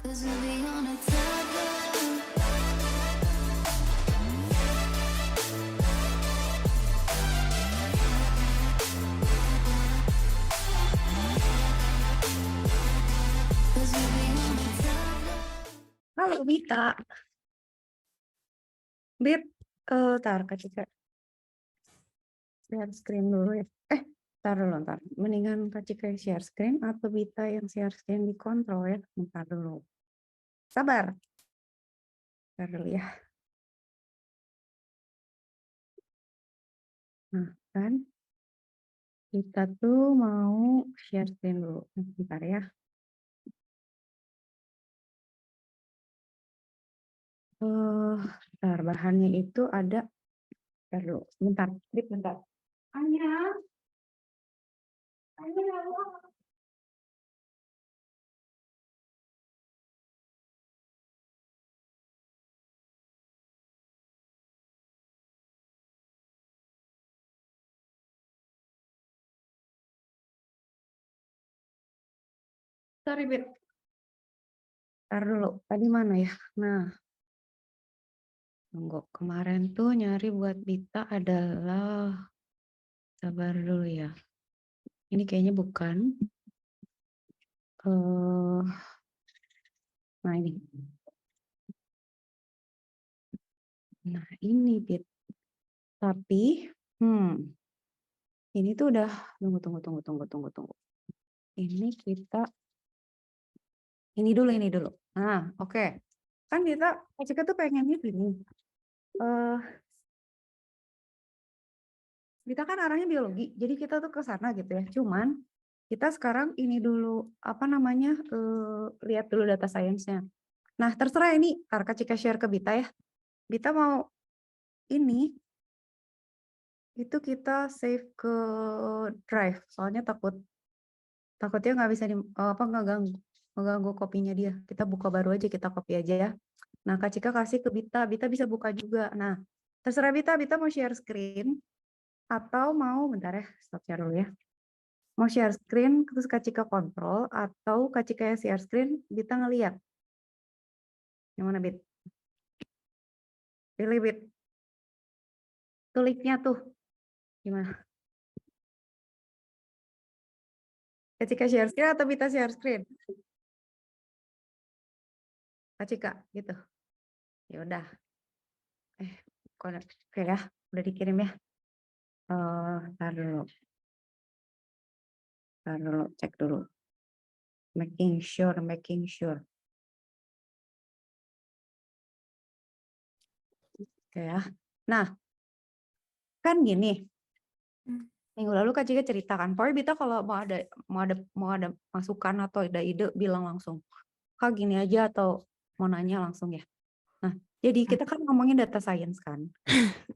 Halo Bita, Bit, tar Kak Cika share screen dulu ya. Tar dulu, ntar. Mendingan Kak Cika yang share screen atau Bita yang share screen dikontrol ya. Ntar dulu. Sabar. Ntar dulu ya. Nah, kan kita tuh mau share screen dulu. Bentar ya. Ntar bahannya itu ada. Ntar dulu. Bentar. Bit, bentar. Anya. Sorry, Bit. Ntar dulu. Tadi mana ya? Nah. Tunggu, kemarin tuh nyari buat Bita adalah, sabar dulu ya. Ini kayaknya bukan. Nah ini. Nah ini Bit. Tapi, ini tuh udah, tunggu. Ini kita, ini dulu. Nah, oke. Kan kita tuh pengennya gini. Kita kan arahnya biologi, jadi kita tuh ke sana gitu ya. Cuman kita sekarang ini dulu lihat dulu data science-nya. Nah, terserah ini Kak Cika share ke Bita ya. Bita mau ini itu kita save ke drive, soalnya takutnya nggak bisa ngeganggu kopinya dia. Kita buka baru aja, kita copy aja ya. Nah, Kak Cika kasih ke Bita bisa buka juga. Nah, terserah Bita mau share screen atau mau, bentar ya, stop share dulu ya. Mau share screen, terus Kak Cika kontrol, atau Kak Cika yang share screen, Bita ngeliat. Yang mana, Bit? Pilih, Bit. Kliknya tuh. Gimana? Kak Cika share screen atau Bita share screen? Kak Cika, gitu. Ya udah. Oke ya, udah dikirim ya. Ntar dulu, cek dulu. Making sure. Oke ya. Nah, kan gini. Minggu lalu Kak Cika ceritakan, pokoknya Bita kalau mau ada masukan atau ada ide bilang langsung. Kak gini aja atau mau nanya langsung ya. Nah, jadi kita kan ngomongin data science kan.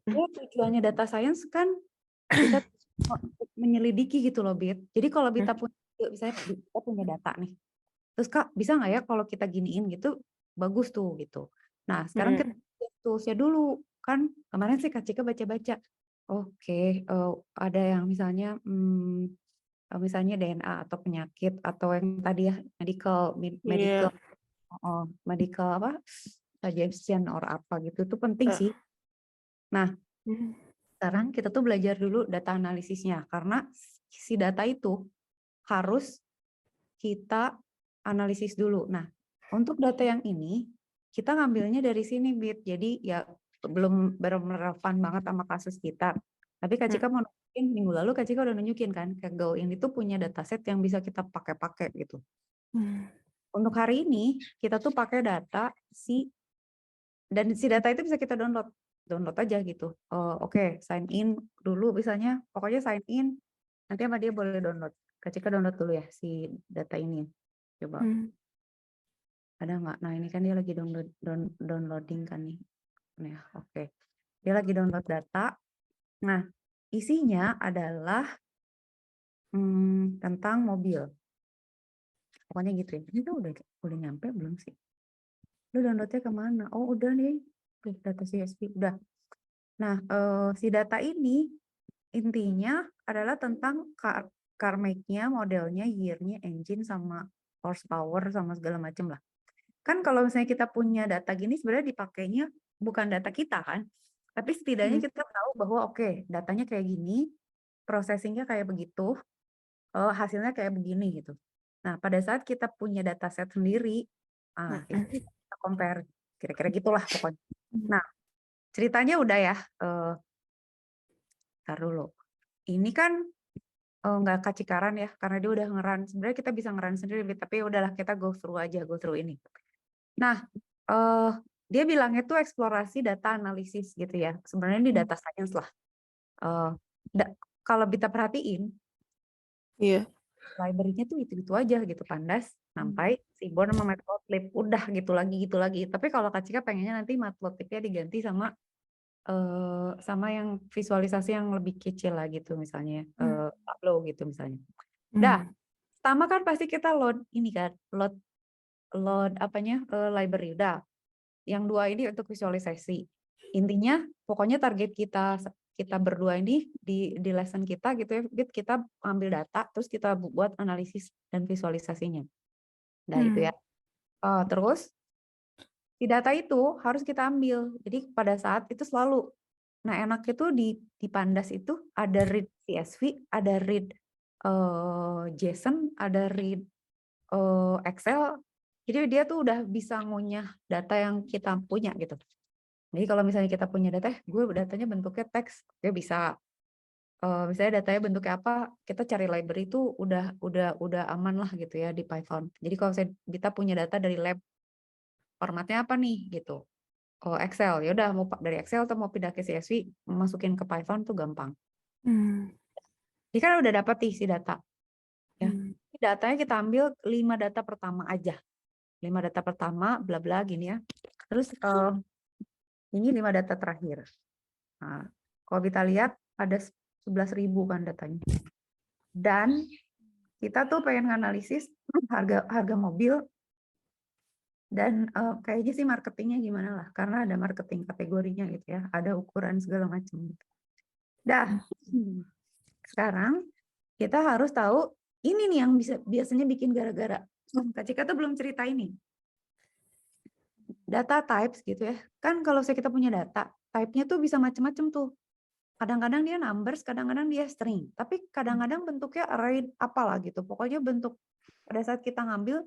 Ya, tujuannya data science kan kita menyelidiki gitu loh, Bit. Jadi kalau Bita punya data nih. Terus Kak, bisa nggak ya kalau kita giniin gitu, bagus tuh gitu. Nah, sekarang kita toolsnya dulu. Kan kemarin sih Kak Cika baca-baca. Oke, ada yang misalnya DNA atau penyakit atau yang tadi ya medical apa suggestion or apa gitu itu penting sih. Nah, sekarang kita tuh belajar dulu data analisisnya karena si data itu harus kita analisis dulu. Nah, untuk data yang ini kita ngambilnya dari sini, Bit. Jadi ya belum relevan banget sama kasus kita. Tapi Kak Cika mau nunjukin, minggu lalu Kak Cika udah nunjukin kan, Kaggle ini tuh punya dataset yang bisa kita pakai gitu. Untuk hari ini kita tuh pakai data dan si data itu bisa kita download aja gitu. Oke, sign in dulu misalnya, pokoknya sign in, nanti sama dia boleh download. Kak Cika download dulu ya si data ini. Coba. Ada nggak? Nah ini kan dia lagi downloading kan nih. Nah, oke. Dia lagi download data. Nah, isinya adalah tentang mobil. Pokoknya gitu ya. Ini tuh udah nyampe belum sih? Lu downloadnya kemana? Oh udah nih. Data CSV udah. Nah, si data ini intinya adalah tentang car make-nya, modelnya, year-nya, engine, sama horsepower, sama segala macam lah. kan kalau misalnya kita punya data gini sebenarnya dipakainya bukan data kita kan, tapi setidaknya kita tahu bahwa oke, datanya kayak gini, processing-nya kayak begitu, hasilnya kayak begini gitu. Nah, pada saat kita punya dataset sendiri, itu kita compare, kira-kira gitulah pokoknya. Nah, ceritanya udah ya, tar dulu. Ini kan nggak kacikaran ya, karena dia udah ngeran. Sebenarnya kita bisa ngeran sendiri, tapi udahlah kita go through aja, go through ini. Nah, dia bilangnya tuh eksplorasi data analisis gitu ya. Sebenarnya di data science lah. Eh, kalau kita perhatiin, Iya. library-nya tuh itu-itu aja gitu, Pandas, sampai Seaborn sama Matplotlib. Udah gitu lagi, gitu lagi. Tapi kalau Kak Cika pengennya nanti Matplotlib-nya diganti sama yang visualisasi yang lebih kecil lah gitu misalnya, Tableau gitu misalnya. Dah, pertama kan pasti kita load ini kan, load apanya, library. Udah, yang dua ini untuk visualisasi. Intinya pokoknya target kita berdua ini di lesson kita gitu ya, kita ambil data terus kita buat analisis dan visualisasinya. Nah itu ya. Terus di data itu harus kita ambil. Jadi pada saat itu selalu, nah enaknya tuh di Pandas itu ada read CSV, ada read JSON, ada read Excel. Jadi dia tuh udah bisa ngunyah data yang kita punya gitu. Jadi kalau misalnya kita punya data, gue datanya bentuknya teks, dia bisa misalnya datanya bentuknya apa, kita cari library itu udah aman lah gitu ya di Python. Jadi kalau kita punya data dari lab, formatnya apa nih gitu. Excel, ya udah mau dari Excel atau mau pindah ke CSV, masukin ke Python tuh gampang. Jadi kan udah dapat isi data. Ya. Datanya kita ambil 5 data pertama aja. 5 data pertama, bla bla gini ya. Terus ini 5 data terakhir. Nah, kalau kita lihat ada 11.000 kan datanya. Dan kita tuh pengen analisis harga mobil dan kayaknya sih marketingnya gimana lah, karena ada marketing kategorinya gitu ya, ada ukuran segala macam. Dah, sekarang kita harus tahu ini nih yang biasanya bikin gara-gara. Kak Cika tuh belum cerita ini. Data types gitu ya. Kan kalau kita punya data, type-nya tuh bisa macam-macam tuh. Kadang-kadang dia numbers, kadang-kadang dia string. Tapi kadang-kadang bentuknya array apalah gitu. Pokoknya bentuk pada saat kita ngambil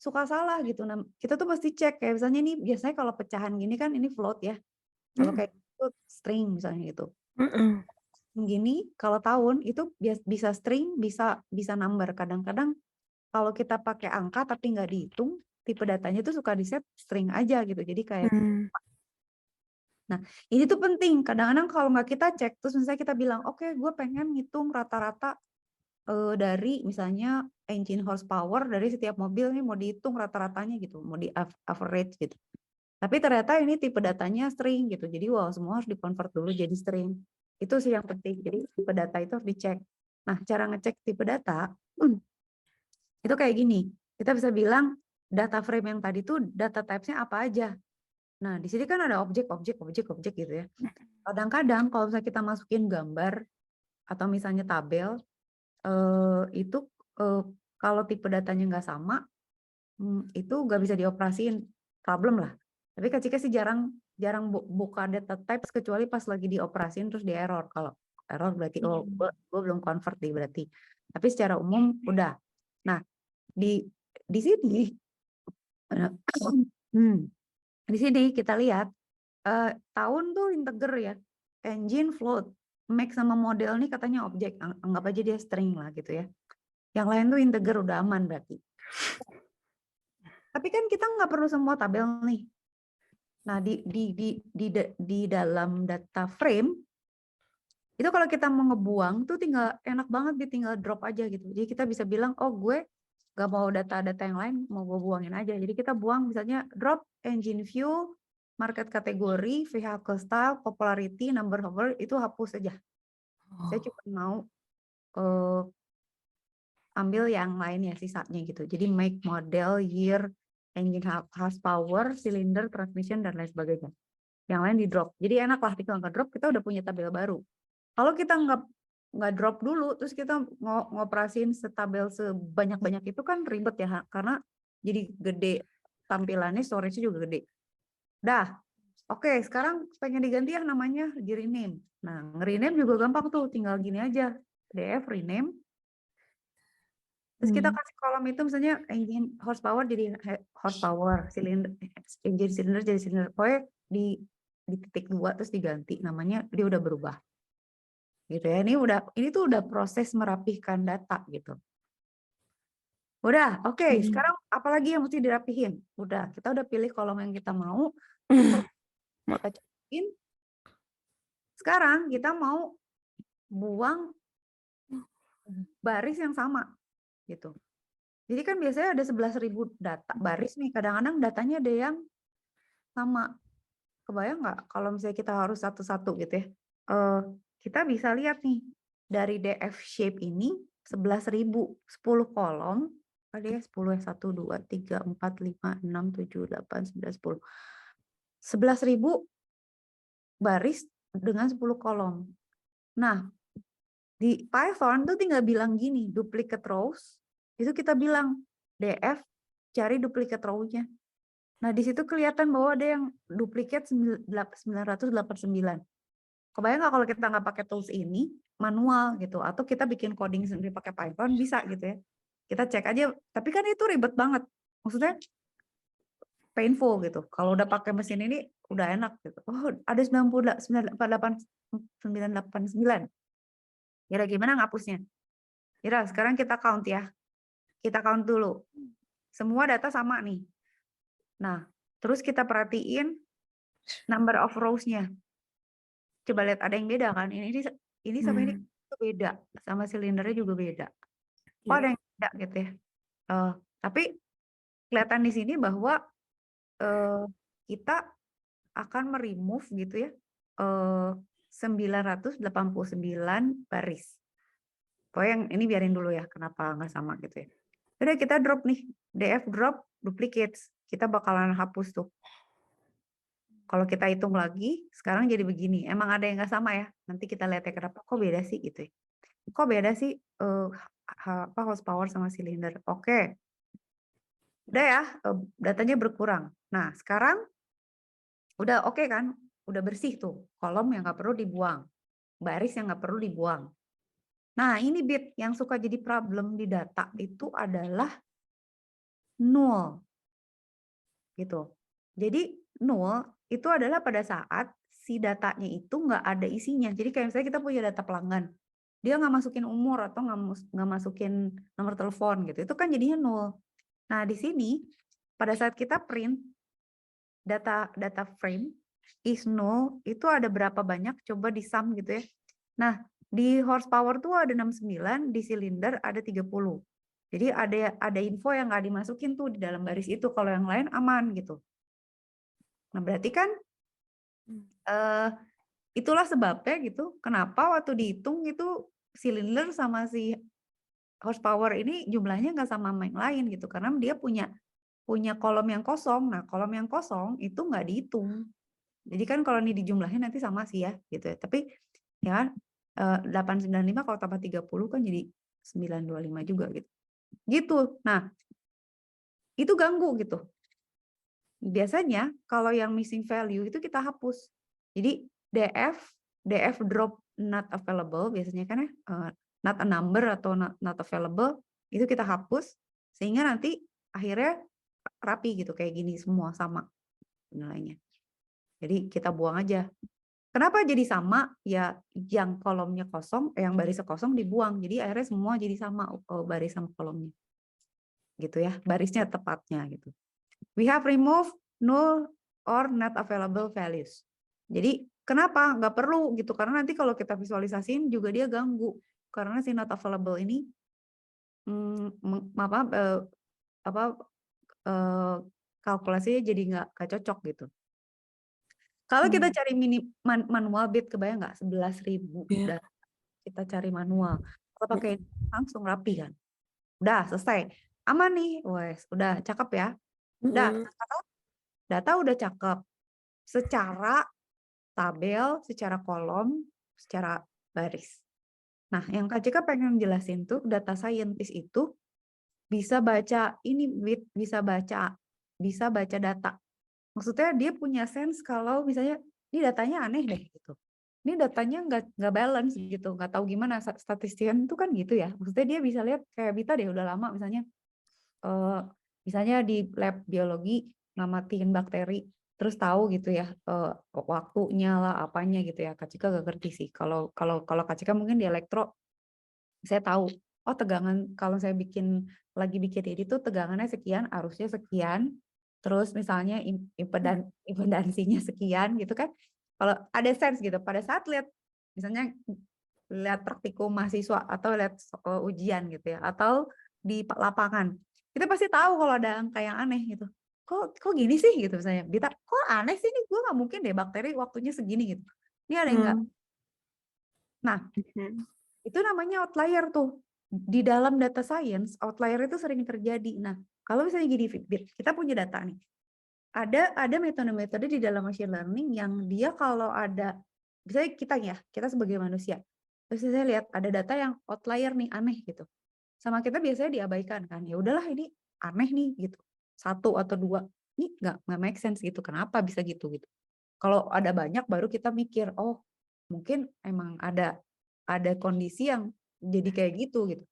suka salah gitu. Nah, kita tuh mesti cek kayak misalnya nih biasanya kalau pecahan gini kan ini float ya. Kalau kayak itu string misalnya gitu. Gini kalau tahun itu bisa string, bisa number. Kadang-kadang kalau kita pakai angka tapi nggak dihitung, tipe datanya tuh suka di-set string aja gitu. Jadi kayak nah, ini tuh penting. Kadang-kadang kalau nggak kita cek, terus misalnya kita bilang, oke, gue pengen ngitung rata-rata dari misalnya engine horsepower dari setiap mobil nih mau dihitung rata-ratanya gitu, mau di average gitu. Tapi ternyata ini tipe datanya string gitu. Jadi wow, semua harus di-convert dulu jadi string. Itu sih yang penting. Jadi tipe data itu harus dicek. Nah, cara ngecek tipe data itu kayak gini. Kita bisa bilang data frame yang tadi tuh data types-nya apa aja. Nah, di sini kan ada objek gitu ya. Kadang-kadang kalau misalnya kita masukin gambar atau misalnya tabel, itu kalau tipe datanya nggak sama, itu nggak bisa dioperasiin, problem lah. Tapi Kak Cika sih jarang buka data types kecuali pas lagi dioperasiin terus di error. Kalau error berarti gue belum convert nih berarti. Tapi secara umum udah. Nah, di sini di sini kita lihat tahun tuh integer ya, engine float, make sama model nih katanya objek, anggap aja dia string lah gitu ya. Yang lain tuh integer udah aman berarti. Tapi kan kita nggak perlu semua tabel nih. Nah di dalam data frame itu kalau kita mau ngebuang tuh tinggal enak banget, dia tinggal drop aja gitu. Jadi kita bisa bilang, oh gue nggak mau data-data yang lain, mau gue buangin aja. Jadi kita buang misalnya drop engine view, market kategori, vehicle style, popularity, number of word, itu hapus aja. Saya cuma mau ambil yang lain ya sisanya gitu. Jadi make, model, year, engine horsepower, cylinder, transmission, dan lain sebagainya. Yang lain di drop. Jadi enak lah tinggal nge-drop, kita udah punya tabel baru. Kalau kita nggak drop dulu, terus kita ngoperasiin setabel sebanyak-banyak itu kan ribet ya, karena jadi gede tampilannya storage-nya juga gede. Dah, oke, sekarang pengen diganti yang namanya di rename. Nah, nge-rename juga gampang tuh, tinggal gini aja, df rename. Terus kita kasih kolom itu misalnya engine horsepower jadi horsepower, engine cylinder jadi cylinder. Pokoknya di titik 2 terus diganti namanya, dia udah berubah. Gitu ya. Ini tuh udah proses merapihkan data gitu. Udah, oke. Sekarang apalagi yang mesti dirapihin? Udah, kita udah pilih kolom yang kita mau. Kita cobain. Sekarang kita mau buang baris yang sama gitu. Jadi kan biasanya ada 11.000 data baris nih. Kadang-kadang datanya ada yang sama. Kebayang nggak kalau misalnya kita harus satu-satu gitu ya. Kita bisa lihat nih dari DF shape ini 11.000, 10 kolom. Kali ya 10 1 2 3 4 5 6 7 8 9 10. 11.000 baris dengan 10 kolom. Nah, di Python tuh tinggal bilang gini, duplicate rows, itu kita bilang df cari duplicate row-nya. Nah, di situ kelihatan bahwa ada yang duplicate 989. Kebayang nggak kalau kita nggak pakai tools ini, manual gitu, atau kita bikin coding sendiri pakai Python, bisa gitu ya. Kita cek aja, tapi kan itu ribet banget. Maksudnya painful gitu. Kalau udah pakai mesin ini, udah enak gitu. Oh, ada 989. Kira gimana ngapusnya? Kira sekarang kita count ya. Kita count dulu. Semua data sama nih. Nah, terus kita perhatiin number of rows-nya. Coba lihat ada yang beda kan? Ini sama ini beda, sama silindernya juga beda. Oh, ada yang beda gitu ya. Tapi kelihatan di sini bahwa kita akan meremove gitu ya 989 baris. Pokoknya yang ini biarin dulu ya, kenapa nggak sama gitu ya. Udah kita drop nih, df drop duplicates. Kita bakalan hapus tuh. Kalau kita hitung lagi, sekarang jadi begini. Emang ada yang nggak sama ya? Nanti kita lihat ya kenapa kok beda sih gitu ya. Kok beda sih horsepower sama silinder? Oke. Udah ya, datanya berkurang. Nah, sekarang udah oke kan? Udah bersih tuh. Kolom yang nggak perlu dibuang. Baris yang nggak perlu dibuang. Nah, ini bit yang suka jadi problem di data itu adalah null. Gitu. Jadi null itu adalah pada saat si datanya itu nggak ada isinya. Jadi kayak misalnya kita punya data pelanggan, dia nggak masukin umur atau nggak masukin nomor telepon gitu, itu kan jadinya nol. Nah di sini pada saat kita print data frame is null, itu ada berapa banyak? Coba di sum gitu ya. Nah di horsepower tuh ada 69, di silinder ada 30. Jadi ada info yang nggak dimasukin tuh di dalam baris itu. Kalau yang lain aman gitu. Nah, berarti kan itulah sebabnya gitu, kenapa waktu dihitung itu silinder sama si horsepower ini jumlahnya nggak sama yang lain gitu, karena dia punya kolom yang kosong. Nah, kolom yang kosong itu nggak dihitung. Jadi kan kalau ini dijumlahin nanti sama sih ya gitu ya. Tapi ya 895 kalau tambah 30 kan jadi 925 juga gitu. Gitu. Nah, itu ganggu gitu. Biasanya kalau yang missing value itu kita hapus. Jadi df drop not available biasanya kan ya, not a number atau not available itu kita hapus sehingga nanti akhirnya rapi gitu kayak gini semua sama nilainya. Jadi kita buang aja. Kenapa jadi sama? Ya yang kolomnya kosong, yang barisnya kosong dibuang. Jadi akhirnya semua jadi sama baris sama kolomnya. Gitu ya, barisnya tepatnya gitu. We have removed null or not available values. Jadi kenapa? Nggak perlu gitu, karena nanti kalau kita visualisasiin juga dia ganggu. Karena si not available ini kalkulasinya jadi nggak cocok gitu. Kalau kita cari manual bit, kebayang nggak 11.000 dan kita cari manual. Kalau pakai langsung rapi kan. Udah selesai. Aman nih, wes, udah cakep ya. Udah, data udah cakep. Secara tabel, secara kolom, secara baris. Nah, yang Kak Cika pengen jelasin tuh, data scientist itu bisa baca ini, bisa baca bisa baca data. Maksudnya dia punya sense kalau misalnya ini datanya aneh deh gitu. Ini datanya nggak balance gitu, nggak tahu gimana. Statistician itu kan gitu ya. Maksudnya dia bisa lihat kayak Bita deh udah lama misalnya di lab biologi ngamatin bakteri, terus tahu gitu ya waktunya lah apanya gitu ya. Kak Cika gak ngerti sih. Kalau Kak Cika mungkin di elektro saya tahu, oh tegangan kalau saya lagi bikin ini tuh tegangannya sekian, arusnya sekian, terus misalnya impedansinya sekian gitu kan. Kalau ada sense gitu, pada saat misalnya lihat praktikum mahasiswa atau lihat ujian gitu ya, atau di lapangan, kita pasti tahu kalau ada angka yang aneh gitu. Kok gini sih gitu misalnya, Bita, kok aneh sih, ini gue nggak mungkin deh bakteri waktunya segini gitu. Ini ada yang nggak. Nah, itu namanya outlier tuh. Di dalam data science, outlier itu sering terjadi. Nah, kalau misalnya gini, Fitbit, kita punya data nih. Ada metode-metode di dalam machine learning yang dia kalau ada, misalnya kita sebagai manusia, terus saya lihat ada data yang outlier nih, aneh gitu. Sama kita biasanya diabaikan kan. Ya udahlah ini aneh nih gitu. 1 atau 2. Ini nggak make sense gitu. Kenapa bisa gitu gitu. Kalau ada banyak baru kita mikir, oh mungkin emang ada kondisi yang jadi kayak gitu gitu.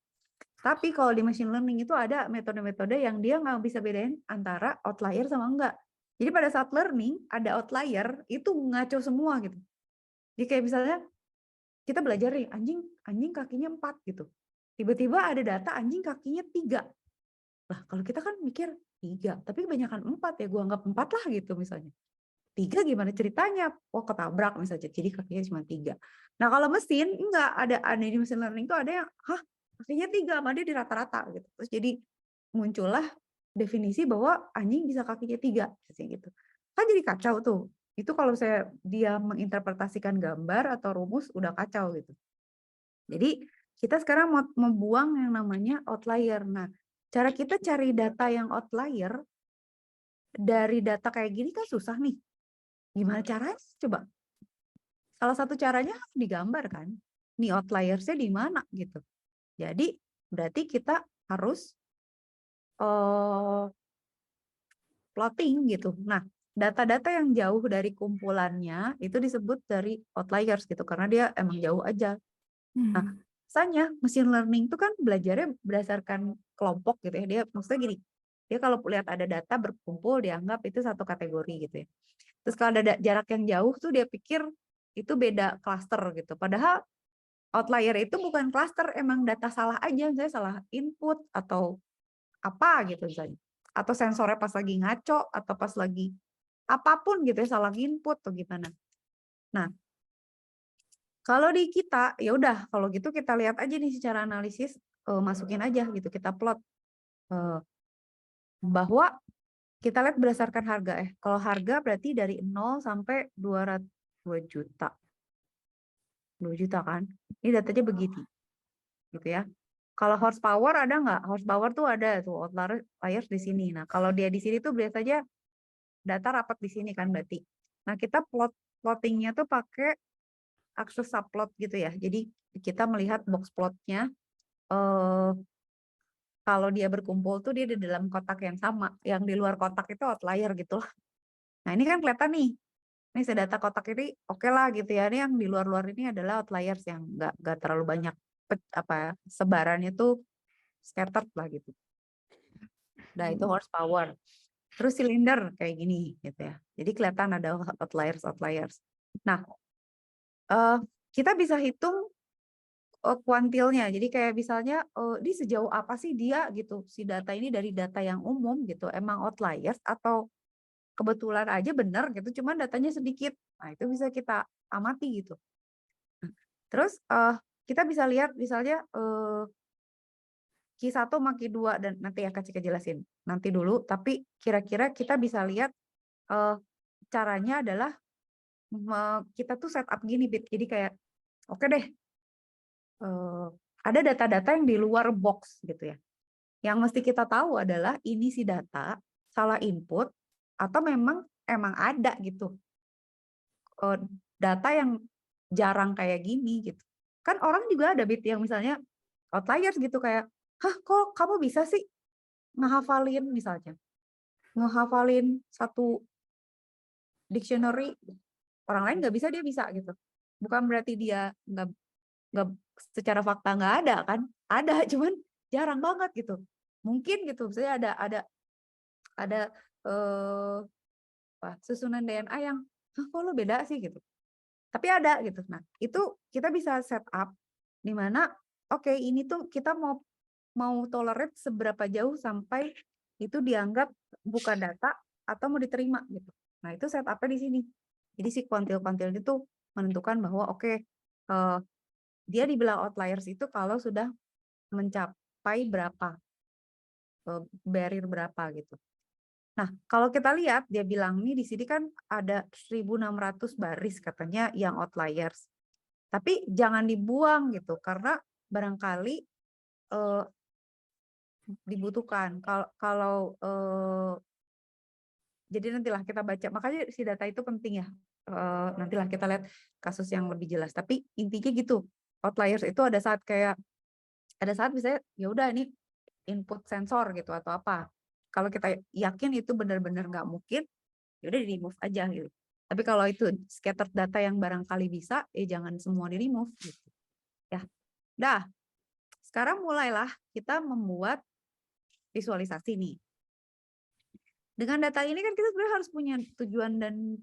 Tapi kalau di machine learning itu ada metode-metode yang dia nggak bisa bedain antara outlier sama enggak. Jadi pada saat learning ada outlier itu ngaco semua gitu. Jadi kayak misalnya kita belajar nih anjing kakinya 4 gitu. Tiba-tiba ada data anjing kakinya 3. Lah kalau kita kan mikir 3, tapi kebanyakan 4 ya, gua anggap 4 lah gitu misalnya. 3 gimana ceritanya? Oh ketabrak misalnya, jadi kakinya cuma 3. Nah kalau mesin enggak, ada di mesin learning itu ada yang kakinya 3 sama dia di rata-rata gitu. Terus jadi muncullah definisi bahwa anjing bisa kakinya 3 gitu. Kan jadi kacau tuh. Itu kalau dia menginterpretasikan gambar atau rumus udah kacau gitu. Jadi kita sekarang mau membuang yang namanya outlier. Nah, cara kita cari data yang outlier dari data kayak gini kan susah nih. Gimana caranya? Coba. Salah satu caranya digambar kan. Nih outliersnya di mana gitu. Jadi berarti kita harus plotting gitu. Nah, data-data yang jauh dari kumpulannya itu disebut dari outliers gitu karena dia emang jauh aja. Nah, biasanya machine learning itu kan belajarnya berdasarkan kelompok gitu ya. Dia maksudnya gini, dia kalau lihat ada data berkumpul dianggap itu satu kategori gitu ya. Terus kalau ada jarak yang jauh tuh dia pikir itu beda klaster gitu. Padahal outlier itu bukan klaster, emang data salah aja, misalnya salah input atau apa gitu misalnya. Atau sensornya pas lagi ngaco atau pas lagi apapun gitu ya, salah input atau gimana. Nah, kalau di kita ya udah kalau gitu kita lihat aja nih secara analisis, masukin aja gitu kita plot bahwa kita lihat berdasarkan harga ya. Kalau harga berarti dari 0 sampai 2 juta. 2 juta kan. Ini datanya begitu. Gitu ya. Kalau horsepower ada nggak? Horsepower tuh ada tuh outliers di sini. Nah, kalau dia di sini tuh biasanya data rapat di sini kan berarti. Nah, kita plottingnya tuh pakai akses subplot gitu ya. Jadi kita melihat box plotnya kalau dia berkumpul tuh dia di dalam kotak yang sama. Yang di luar kotak itu outlier gitu lah. Nah, ini kan kelihatan nih. Ini sedata kotak ini oke lah gitu ya. Ini yang di luar-luar ini adalah outliers yang nggak terlalu banyak sebarannya tuh scattered lah gitu. Nah, itu horsepower. Terus silinder kayak gini gitu ya. Jadi kelihatan ada outliers. Nah, kita bisa hitung kuantilnya. Jadi kayak misalnya di sejauh apa sih dia gitu. Si data ini dari data yang umum gitu. Emang outliers atau kebetulan aja benar gitu, cuman datanya sedikit. Nah, itu bisa kita amati gitu. Terus kita bisa lihat misalnya Q1 sama Q2 dan nanti ya Kak Cika jelasin. Nanti dulu, tapi kira-kira kita bisa lihat caranya adalah kita tuh setup gini, Bit. Jadi kayak oke deh. Ada data-data yang di luar box gitu ya. Yang mesti kita tahu adalah ini si data salah input atau emang ada gitu. Data yang jarang kayak gini gitu. Kan orang juga ada Bit yang misalnya outliers gitu kayak, "Hah, kok kamu bisa sih ngehafalin misalnya ngehafalin satu dictionary, orang lain nggak bisa, dia bisa gitu. Bukan berarti dia nggak secara fakta nggak ada kan, ada, cuman jarang banget gitu. Mungkin gitu, misalnya ada susunan DNA yang, kok lo beda sih gitu. Tapi ada gitu. Nah, itu kita bisa set up di mana oke, ini tuh kita mau tolerate seberapa jauh sampai itu dianggap bukan data atau mau diterima gitu. Nah, itu set up-nya di sini. Jadi si kuantil-kuantil itu menentukan bahwa dia dibilang outliers itu kalau sudah mencapai berapa, barrier berapa gitu. Nah, kalau kita lihat dia bilang nih di sini kan ada 1.600 baris katanya yang outliers. Tapi jangan dibuang gitu karena barangkali dibutuhkan. Kalau jadi nantilah kita baca. Makanya si data itu penting ya. Nantilah kita lihat kasus yang lebih jelas. Tapi intinya gitu. Outliers itu ada saat misalnya ya udah ini input sensor gitu atau apa. Kalau kita yakin itu benar-benar nggak mungkin, ya udah di remove aja gitu. Tapi kalau itu scattered data yang barangkali bisa, jangan semua di remove gitu. Ya, dah. Sekarang mulailah kita membuat visualisasi nih. Dengan data ini kan kita sebenarnya harus punya tujuan dan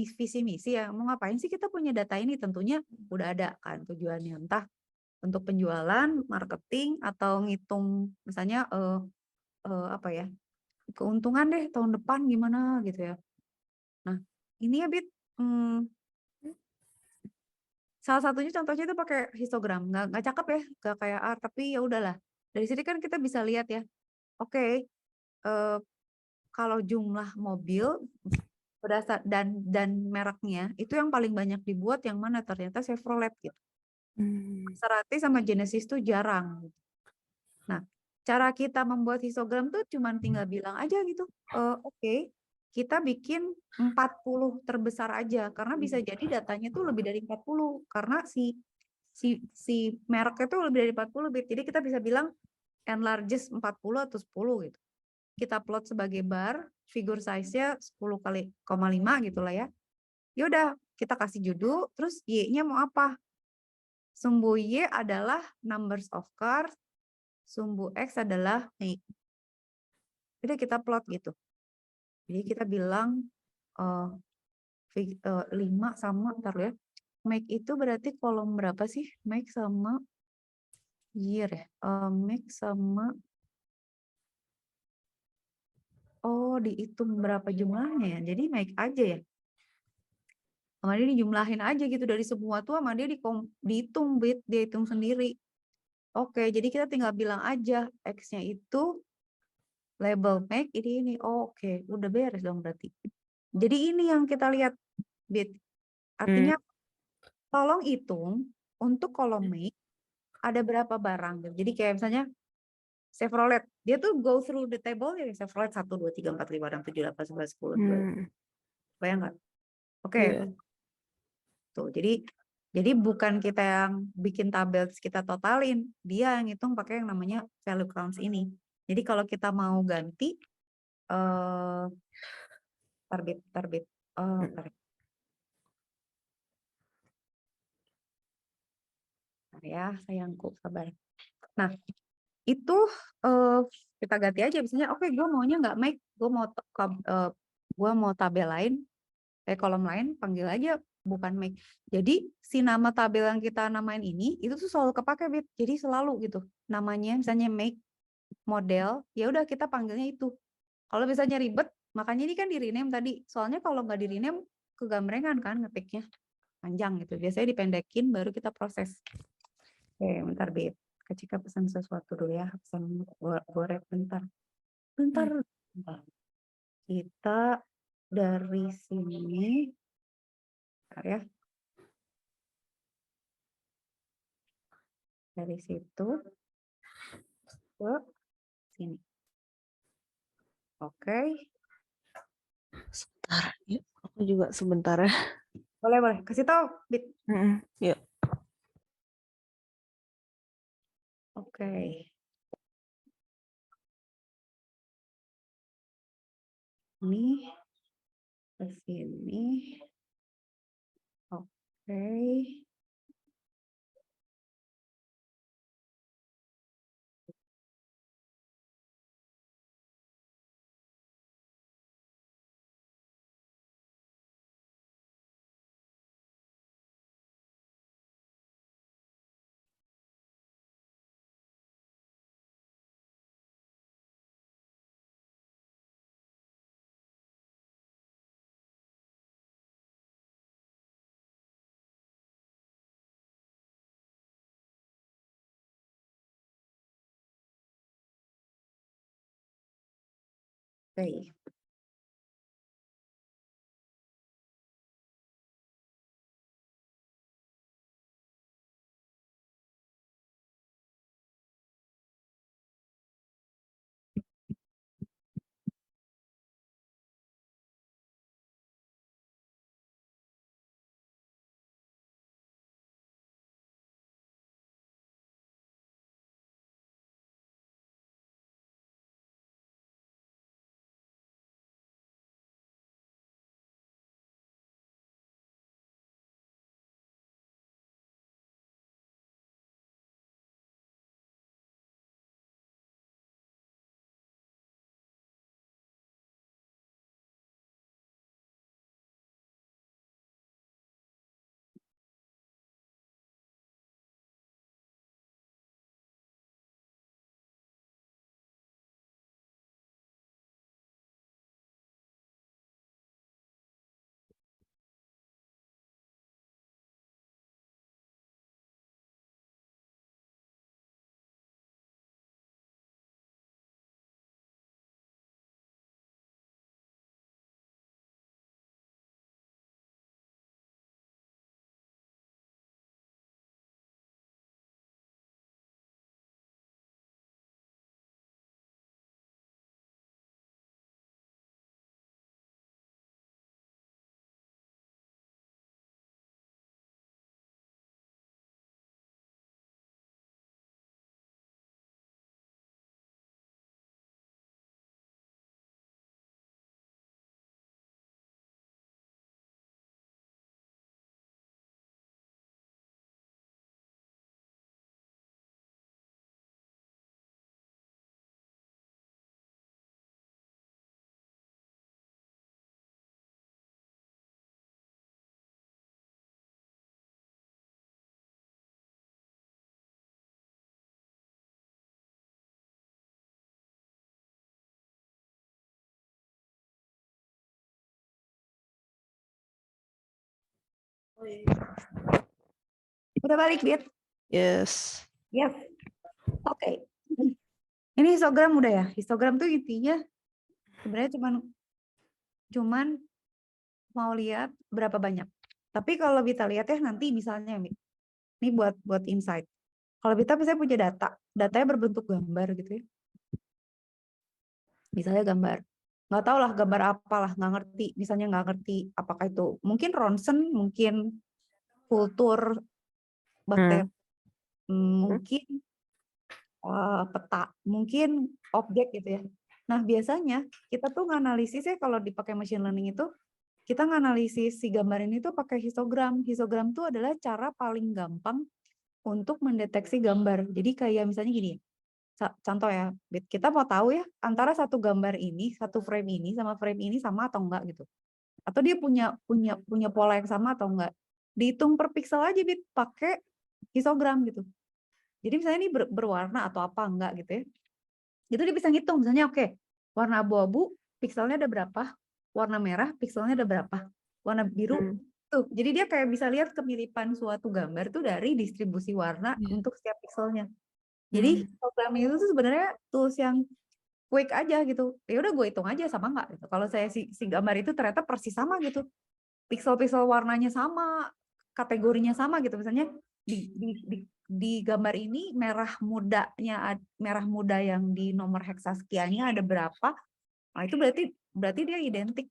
visi misi ya. Mau ngapain sih kita punya data ini? Tentunya udah ada kan tujuannya, entah untuk penjualan, marketing, atau ngitung misalnya apa ya, keuntungan deh tahun depan gimana gitu ya. Nah, ini ya Bit, salah satunya contohnya itu pakai histogram. Nggak cakep ya, nggak kayak art, tapi ya udahlah. Dari sini kan kita bisa lihat ya, oke, kalau jumlah mobil berdasar dan mereknya itu yang paling banyak dibuat yang mana, ternyata Chevrolet gitu. Maserati sama Genesis tuh jarang. Nah, cara kita membuat histogram tuh cuman tinggal bilang aja gitu, oke, kita bikin 40 terbesar aja karena bisa jadi datanya tuh lebih dari 40 karena si mereknya tuh lebih dari 40 bit. Jadi kita bisa bilang n largest 40 atau 10 gitu. Kita plot sebagai bar, figure size-nya 10,5 gitu lah ya. Ya udah, kita kasih judul, terus Y-nya mau apa? Sumbu Y adalah numbers of cars, sumbu X adalah make. Jadi kita plot gitu. Jadi kita bilang 5 sama, ntar ya. Make itu berarti kolom berapa sih? Make sama year ya. Make sama, dihitung berapa jumlahnya ya. Jadi make aja ya. Sama dia dijumlahin aja gitu dari semua tuh, sama dia dihitung bit, dia hitung sendiri. Oke, jadi kita tinggal bilang aja X-nya itu label make ini. Oke, udah beres dong berarti. Jadi ini yang kita lihat bit. Artinya tolong hitung untuk kolom make ada berapa barang. Jadi kayak misalnya Chevrolet, dia tuh go through the table ya, Chevrolet 1 2 3 4 5 6 7 8 9 10 12. Bayang nggak? Oke. Tuh, jadi bukan kita yang bikin tabel kita totalin, dia yang hitung pakai yang namanya value counts ini. Jadi kalau kita mau ganti terbit ya sayangku, sabar. Nah, itu kita ganti aja misalnya, oke, gue maunya nggak make, gue mau tabel lain, kolom lain, panggil aja bukan make. Jadi si nama tabel yang kita namain ini itu tuh selalu kepake Bit. Jadi selalu gitu namanya, misalnya make model, ya udah kita panggilnya itu. Kalau misalnya ribet, makanya ini kan di rename tadi. Soalnya kalau nggak di rename kegambrengan kan ngetiknya panjang gitu. Biasanya dipendekin baru kita proses. Oke, bentar Bit. Kecika pesan sesuatu dulu ya. Pesan goreng bentar. Bentar. Kita dari sini, bentar ya. Dari situ ke sini. Oke. Sebentar, yuk. Aku juga sebentar ya. Boleh. Kasih tahu, Bit. Yuk. Oke. Ini ke sini. Oke. Oke. Udah balik, Dit? Yes. Yes. Oke. Ini histogram udah ya. Histogram tuh intinya sebenarnya cuman mau lihat berapa banyak. Tapi kalau kita lihat ya nanti misalnya ini buat insight. Kalau kita misalnya punya datanya berbentuk gambar gitu ya. Misalnya gambar, nggak tahu lah gambar apalah, nggak ngerti. Misalnya nggak ngerti apakah itu mungkin ronsen, mungkin kultur, bakteri, mungkin peta, mungkin objek gitu ya. Nah biasanya kita tuh nganalisisnya kalau dipakai machine learning itu, kita nganalisis si gambar ini tuh pakai histogram. Histogram tuh adalah cara paling gampang untuk mendeteksi gambar. Jadi kayak misalnya gini, contoh ya, kita mau tahu ya antara satu gambar ini, satu frame ini sama frame ini sama atau enggak gitu. Atau dia punya pola yang sama atau enggak. Dihitung per pixel aja pakai histogram gitu. Jadi misalnya ini berwarna atau apa enggak gitu ya. Itu dia bisa ngitung misalnya oke, warna abu-abu pixelnya ada berapa, warna merah pixelnya ada berapa, warna biru tuh. Jadi dia kayak bisa lihat kemiripan suatu gambar tuh dari distribusi warna untuk setiap pixelnya. Jadi program itu tuh sebenarnya tools yang quick aja gitu. Ya udah gue hitung aja sama enggak gitu. Kalau saya si gambar itu ternyata persis sama gitu. Pixel-pixel warnanya sama, kategorinya sama gitu. Misalnya di gambar ini merah muda yang di nomor heksasekiannya ada berapa? Nah, itu berarti dia identik.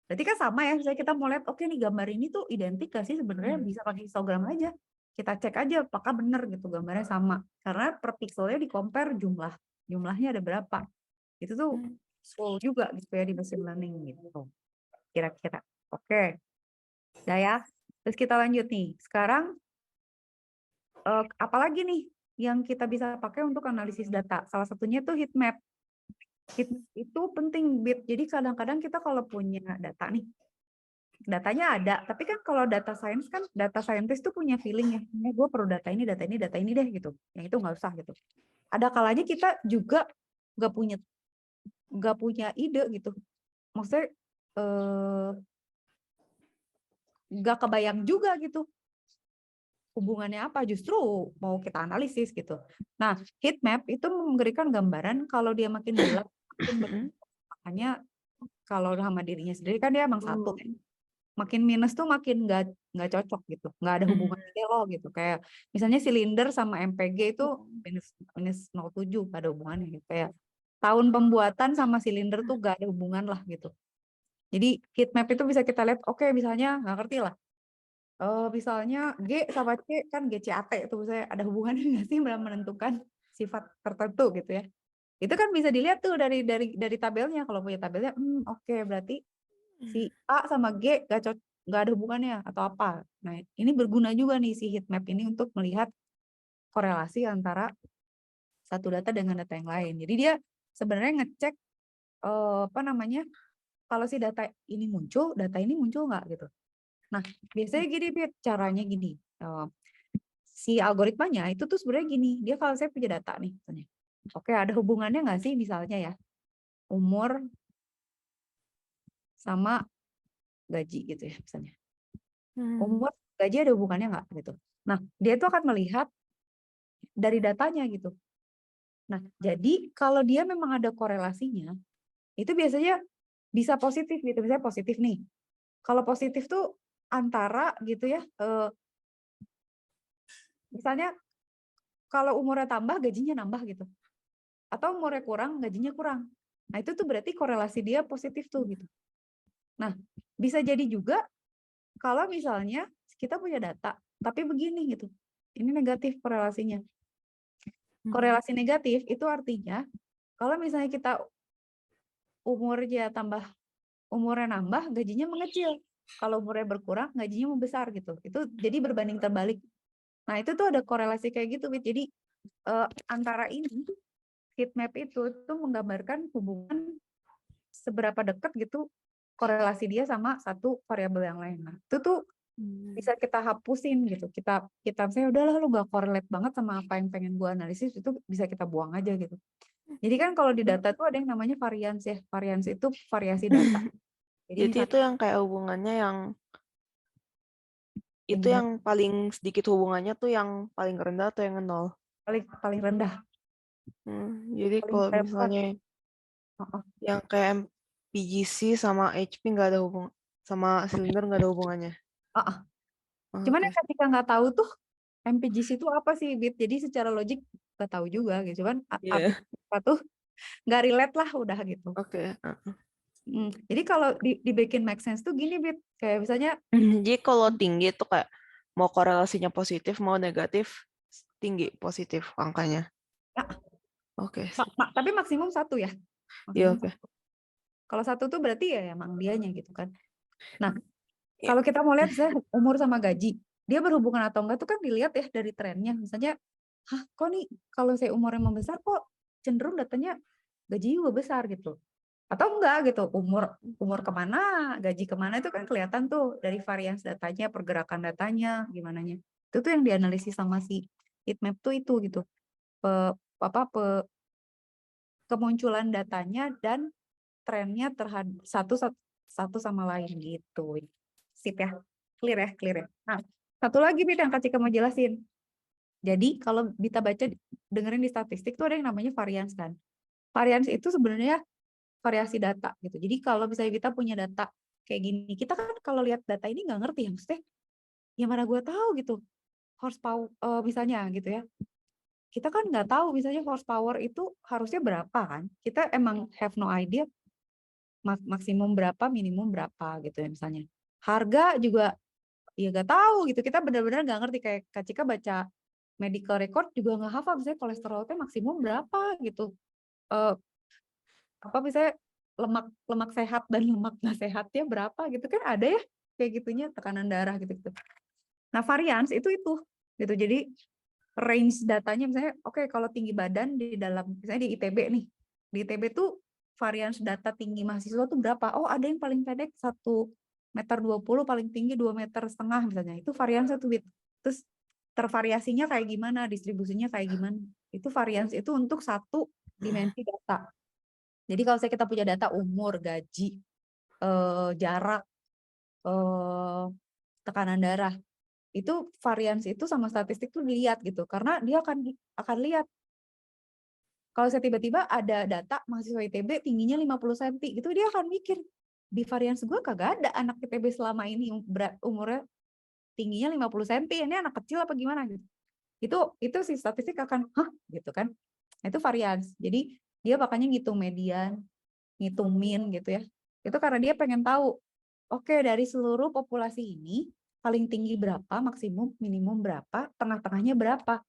Berarti kan sama ya, misalnya kita mau lihat oke nih gambar ini tuh identik gak sih, sebenarnya bisa pakai histogram aja. Kita cek aja apakah benar gitu gambarnya sama. Karena per pixelnya di compare jumlahnya ada berapa. Itu tuh useful juga gitu ya di machine learning gitu. Kira-kira. Oke. Udah ya. Terus kita lanjut nih. Sekarang apalagi nih yang kita bisa pakai untuk analisis data? Salah satunya tuh heat map. Heat map itu penting, Bit. Jadi kadang-kadang kita kalau punya data nih, datanya ada, tapi kan kalau data science kan data scientist tuh punya feeling ya, gue perlu data ini deh gitu. Yang itu nggak usah gitu. Ada kalanya kita juga nggak punya ide gitu. Maksudnya nggak kebayang juga gitu hubungannya apa, justru mau kita analisis gitu. Nah, heat map itu memberikan gambaran kalau dia makin gelap, makin makanya kalau sama dirinya sendiri kan dia emang satu kan. Makin minus tuh makin nggak cocok gitu, nggak ada hubungannya loh gitu. Kayak misalnya silinder sama MPG itu minus 0,7 nggak ada hubungannya gitu. Kayak tahun pembuatan sama silinder tuh nggak ada hubungan lah gitu. Jadi heat map itu bisa kita lihat, oke, misalnya nggak ngerti lah. Misalnya G sama C kan GCAT itu saya ada hubungannya nggak sih dalam menentukan sifat tertentu gitu ya. Itu kan bisa dilihat tuh dari tabelnya. Kalau punya tabelnya, oke, berarti si A sama G nggak ada hubungannya atau apa. Nah, ini berguna juga nih si heat map ini untuk melihat korelasi antara satu data dengan data yang lain. Jadi dia sebenarnya ngecek apa namanya, kalau si data ini muncul nggak gitu. Nah, biasanya gini, caranya gini. Si algoritmanya itu tuh sebenarnya gini. Dia kalau saya punya data nih, misalnya. Oke, ada hubungannya nggak sih misalnya ya, umur sama gaji gitu ya misalnya. Umur, gaji ada hubungannya nggak gitu. Nah, dia itu akan melihat dari datanya gitu. Nah, jadi kalau dia memang ada korelasinya, itu biasanya bisa positif gitu. Misalnya positif nih. Kalau positif tuh antara gitu ya, misalnya kalau umurnya tambah, gajinya nambah gitu. Atau umurnya kurang, gajinya kurang. Nah, itu tuh berarti korelasi dia positif tuh gitu. Nah, bisa jadi juga kalau misalnya kita punya data, tapi begini gitu. Ini negatif korelasinya. Korelasi negatif itu artinya kalau misalnya kita umurnya nambah, gajinya mengecil. Kalau umurnya berkurang, gajinya membesar gitu. Itu jadi berbanding terbalik. Nah, itu tuh ada korelasi kayak gitu, Jadi antara ini heat map itu tuh menggambarkan hubungan seberapa dekat gitu korelasi dia sama satu variabel yang lain. Nah, itu tuh bisa kita hapusin gitu. Kita misalnya udahlah lu gak correlate banget sama apa yang pengen gua analisis, itu bisa kita buang aja gitu. Jadi kan kalau di data tuh ada yang namanya varians ya. Varians itu variasi data. Jadi itu yang kayak hubungannya yang itu gimana? yang paling sedikit hubungannya tuh yang paling rendah atau yang nol? Paling rendah. Jadi Paling kalau rendah. misalnya yang kayak PGC sama HP nggak ada hubungan, sama silinder nggak ada hubungannya. Cuman Oke. ketika nggak tahu tuh MPGC itu apa sih, Bit? Jadi secara logik nggak tahu juga gitu. Cuman Iya. apa tuh nggak relate lah udah gitu. Oke. Jadi kalau dibikin make sense tuh gini, Bit. Kayak misalnya, Jadi kalau tinggi tuh kayak mau korelasinya positif mau negatif, tinggi positif angkanya. nah, Oke. tapi maksimum satu ya. Iya, Maksimum oke. satu. Kalau satu tuh berarti ya emang dianya gitu kan. Nah, Iya. kalau kita mau lihat misalnya umur sama gaji, dia berhubungan atau enggak tuh kan dilihat ya dari trennya. Misalnya, kok nih kalau saya umurnya membesar kok cenderung datanya gaji juga besar gitu. Atau enggak gitu, umur kemana, gaji kemana itu kan kelihatan tuh dari varians datanya, pergerakan datanya, gimana nya. Itu tuh yang dianalisis sama si heatmap tuh itu gitu. Kemunculan datanya dan trennya terhadap satu sama lain gitu. Sip ya, clear ya. Nah, satu lagi yang Kak Cika mau jelasin. Jadi kalau kita baca, dengerin di statistik tuh ada yang namanya varians kan. Varians itu sebenarnya variasi data gitu. Jadi kalau misalnya kita punya data kayak gini, kita kan kalau lihat data ini nggak ngerti ya, maksudnya ya mana gue tahu gitu horsepower misalnya gitu ya. Kita kan nggak tahu misalnya horsepower itu harusnya berapa kan. Kita emang have no idea maksimum berapa, minimum berapa gitu ya misalnya. Harga juga ya nggak tahu gitu. Kita benar-benar nggak ngerti, kayak Kak Cika baca medical record juga nggak hafal misalnya kolesterolnya maksimum berapa gitu. Apa misalnya lemak sehat dan lemak nggak sehatnya berapa gitu kan, ada ya kayak gitunya, tekanan darah gitu. Nah, varians itu gitu. Jadi range datanya misalnya oke, kalau tinggi badan di dalam misalnya di ITB nih. Di ITB tuh varians data tinggi mahasiswa tuh berapa? Oh, ada yang paling pendek 1,20 meter, paling tinggi 2,5 meter misalnya. Itu varians satu bit. Terus tervariasinya kayak gimana, distribusinya kayak gimana. Itu varians itu untuk satu dimensi data. Jadi kalau kita punya data umur, gaji, jarak, tekanan darah, itu varians itu sama statistik tuh dilihat gitu, karena dia akan lihat kalau saya tiba-tiba ada data mahasiswa ITB tingginya 50 cm gitu, dia akan mikir di varians gue kagak ada anak ITB selama ini umurnya tingginya 50 cm, ini anak kecil apa gimana gitu. Itu si statistik akan hah gitu kan. Itu varians. Jadi dia makanya ngitung median, ngitung mean gitu ya. Itu karena dia pengen tahu, oke, dari seluruh populasi ini paling tinggi berapa, maksimum, minimum berapa, tengah-tengahnya berapa.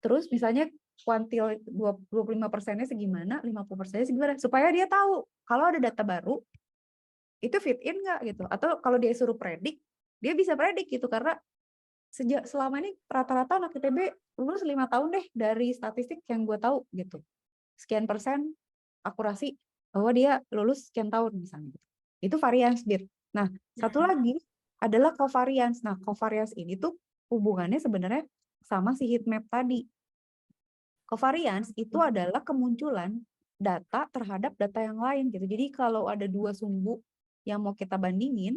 Terus misalnya kuantil 25%-nya segimana, 50%-nya segimana, supaya dia tahu kalau ada data baru itu fit in nggak gitu. Atau kalau dia suruh predik, dia bisa predik gitu, karena selama ini rata-rata anak ITB lulus 5 tahun deh dari statistik yang gue tahu gitu. Sekian persen akurasi bahwa dia lulus sekian tahun misalnya. Itu variance bit. Nah, satu lagi adalah covariance. Nah, covariance ini tuh hubungannya sebenarnya sama si heat map tadi. Covariance itu adalah kemunculan data terhadap data yang lain gitu. Jadi kalau ada dua sumbu yang mau kita bandingin,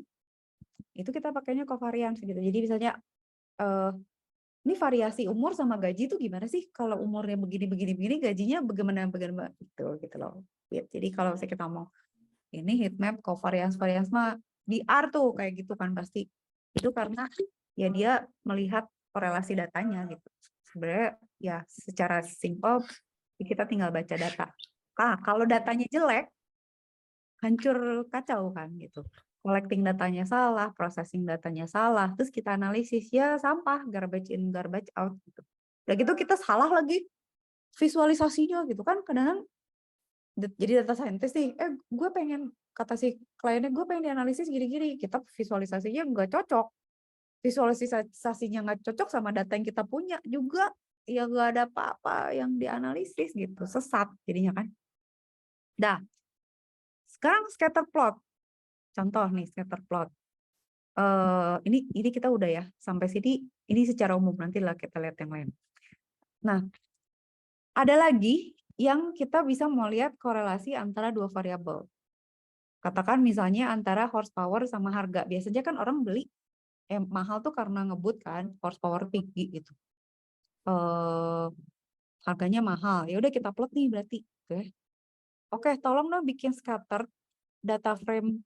itu kita pakainya covariance gitu. Jadi misalnya ini variasi umur sama gaji tuh gimana sih? Kalau umurnya begini, gajinya bagaimana gitu loh. Jadi kalau kita mau ini heat map, covariance, variance mah di R tuh kayak gitu kan pasti. Itu karena ya dia melihat korelasi datanya gitu. Sebenarnya ya secara simpel kita tinggal baca data. Kalau datanya jelek, hancur kacau kan gitu. Collecting datanya salah, processing datanya salah, terus kita analisis ya sampah, garbage in, garbage out gitu. Udah gitu kita salah lagi visualisasinya gitu kan, kadang-kadang jadi data scientist nih, gue pengen, kata si kliennya, gue pengen dianalisis gini-gini, kita visualisasinya nggak cocok, visualisasinya nggak cocok sama data yang kita punya juga, ya nggak ada apa-apa yang dianalisis gitu, sesat jadinya kan. Dah, sekarang scatter plot, contoh nih scatter plot. Ini kita udah ya sampai sini, ini secara umum, nanti lah kita lihat yang lain. Nah, ada lagi yang kita bisa mau lihat korelasi antara dua variabel. Katakan misalnya antara horsepower sama harga. Biasanya kan orang beli mahal tuh karena ngebut kan, horsepower tinggi gitu. Harganya mahal. Ya udah kita plot nih berarti. Oke, tolong dong bikin scatter data frame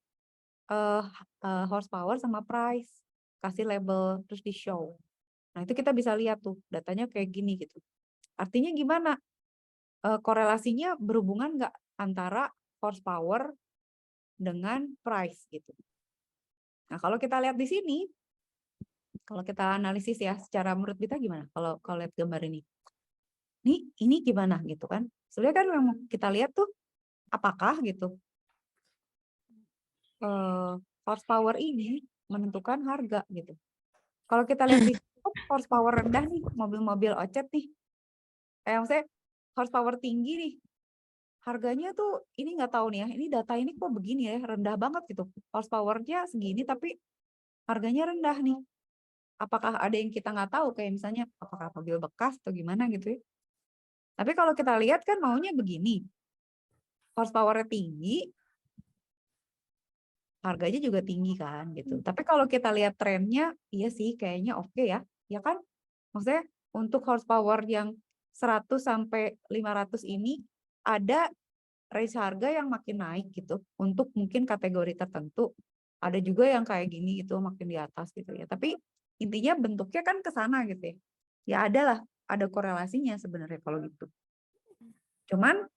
horsepower sama price. Kasih label terus di show. Nah, itu kita bisa lihat tuh datanya kayak gini gitu. Artinya gimana? Korelasinya berhubungan nggak antara horsepower dengan price gitu. Nah, kalau kita lihat di sini, kalau kita analisis ya secara menurut kita gimana? Kalau lihat gambar ini. Ini gimana gitu kan? Sebenarnya kan yang kita lihat tuh apakah gitu horsepower ini menentukan harga gitu. Kalau kita lihat di situ horsepower rendah nih, mobil-mobil ocet nih. Maksudnya horsepower tinggi nih, harganya tuh ini nggak tahu nih ya, ini data ini kok begini ya, rendah banget gitu. Horsepower-nya segini tapi harganya rendah nih. Apakah ada yang kita nggak tahu, kayak misalnya apakah mobil bekas atau gimana gitu ya. Tapi kalau kita lihat kan maunya begini, horsepower-nya tinggi, harganya juga tinggi kan gitu. Tapi kalau kita lihat trennya, iya sih kayaknya oke ya. Ya kan? Maksudnya untuk horsepower yang 100 sampai 500 ini ada range harga yang makin naik gitu. Untuk mungkin kategori tertentu. Ada juga yang kayak gini gitu, makin di atas gitu ya. Tapi intinya bentuknya kan ke sana gitu ya. Ya ada korelasinya sebenarnya kalau gitu. Cuman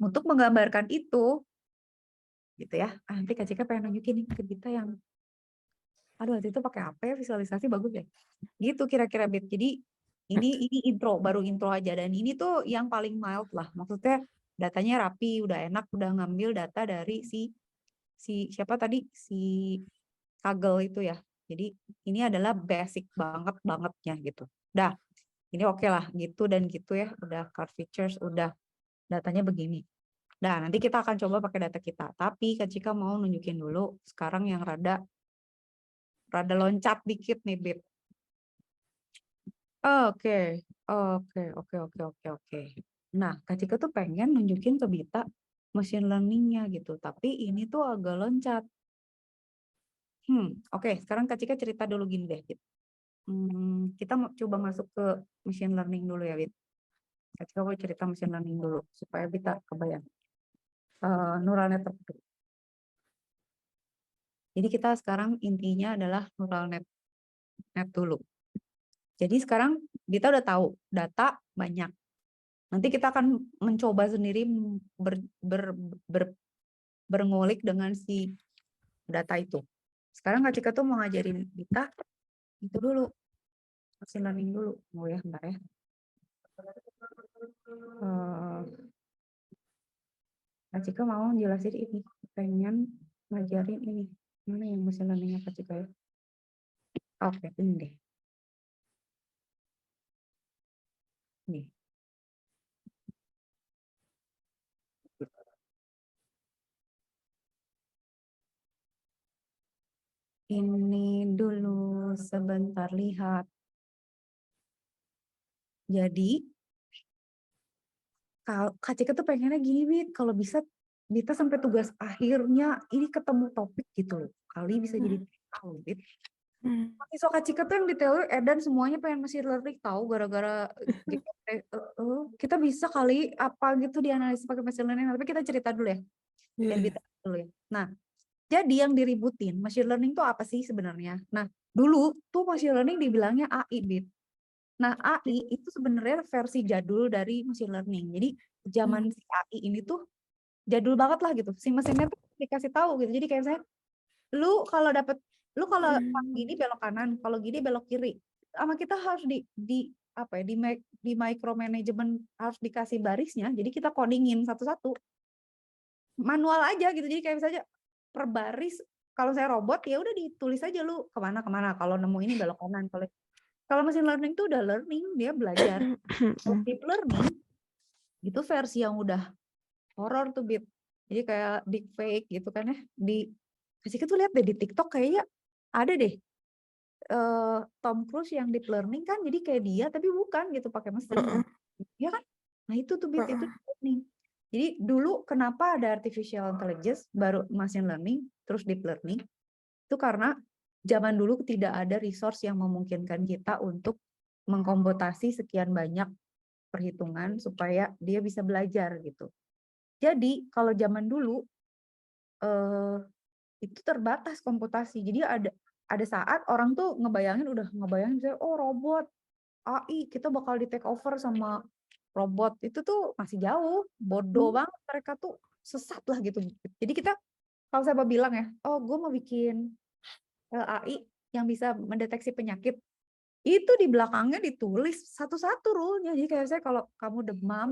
untuk menggambarkan itu gitu ya. Nanti Kak Cika pengen nunjukin nih ke kita yang aduh waktu itu pakai apa ya, visualisasi bagus ya. Gitu kira-kira Bit. Jadi ini baru intro aja, dan ini tuh yang paling mild lah. Maksudnya datanya rapi, udah enak, udah ngambil data dari si siapa tadi, si Kaggle itu ya. Jadi ini adalah basic bangetnya gitu. Dah, ini oke lah gitu dan gitu ya. Udah card features, udah datanya begini. Nah, nanti kita akan coba pakai data kita. Tapi Kak Cika mau nunjukin dulu sekarang yang rada loncat dikit nih, Bib. Oke. Nah, Kak Cika tuh pengen nunjukin ke Bita machine learning-nya gitu. Tapi ini tuh agak loncat. Oke. Sekarang Kak Cika cerita dulu gini deh, Bit. Kita mau coba masuk ke machine learning dulu ya, Bit. Kak Cika mau cerita machine learning dulu supaya Bita kebayang. Neural network. Jadi kita sekarang intinya adalah neural net dulu. Jadi sekarang Dita udah tahu data banyak. Nanti kita akan mencoba sendiri berngulik dengan si data itu. Sekarang Kak Cika tuh mau ngajarin Dita itu dulu, machine learning dulu. Mau ya, bentar ya. Kak Cika mau jelasin ini, pengen ngajarin ini. Mana yang machine learning-nya Kak Cika ya? Oke, ini deh. Nih. Ini dulu sebentar lihat. Jadi Kak Cika tuh pengennya gini, Bit, kalau bisa Bita sampai tugas akhirnya ini ketemu topik gitu loh. Kali bisa jadi tahu, Bit. Mahasiswa Kak Cika tuh yang di TU Edan semuanya pengen machine learning tahu gara-gara kita bisa kali apa gitu dianalisis pakai machine learning, tapi kita cerita dulu ya. Dan Bita dulu ya. Nah, jadi yang diributin machine learning tuh apa sih sebenarnya? Nah, dulu tuh machine learning dibilangnya AI, Bit. Nah, AI itu sebenarnya versi jadul dari machine learning. Jadi zaman si AI ini tuh jadul banget lah gitu. Si mesinnya tuh dikasih tahu gitu. Jadi kayak misalnya lu kalau gini belok kanan, kalau gini belok kiri. Sama kita harus di apa ya, di micromanagement harus dikasih barisnya. Jadi kita codingin satu-satu. Manual aja gitu. Jadi kayak misalnya per baris, kalau saya robot ya udah ditulis aja lu kemana. Kalau nemu ini belok kanan, kalau machine learning itu udah learning, dia belajar. Kalau deep learning, itu versi yang udah horror tuh, Bit. Jadi kayak deepfake gitu kan ya. Kasih tuh lihat deh di TikTok kayaknya ada deh Tom Cruise yang deep learning kan, jadi kayak dia tapi bukan gitu pakai mesin. Ya kan? Nah itu tuh Bit, itu deep learning. Jadi dulu kenapa ada artificial intelligence, baru machine learning, terus deep learning, itu karena zaman dulu tidak ada resource yang memungkinkan kita untuk mengkomputasi sekian banyak perhitungan supaya dia bisa belajar gitu. Jadi kalau zaman dulu itu terbatas komputasi. Jadi ada saat orang tuh ngebayangin misalnya, oh robot, AI, kita bakal di take over sama robot. Itu tuh masih jauh, bodoh banget mereka tuh, sesat lah gitu. Jadi kita, kalau saya mau bilang ya, oh gue mau bikin AI yang bisa mendeteksi penyakit, itu di belakangnya ditulis satu-satu rule-nya. Jadi kayak saya kalau kamu demam,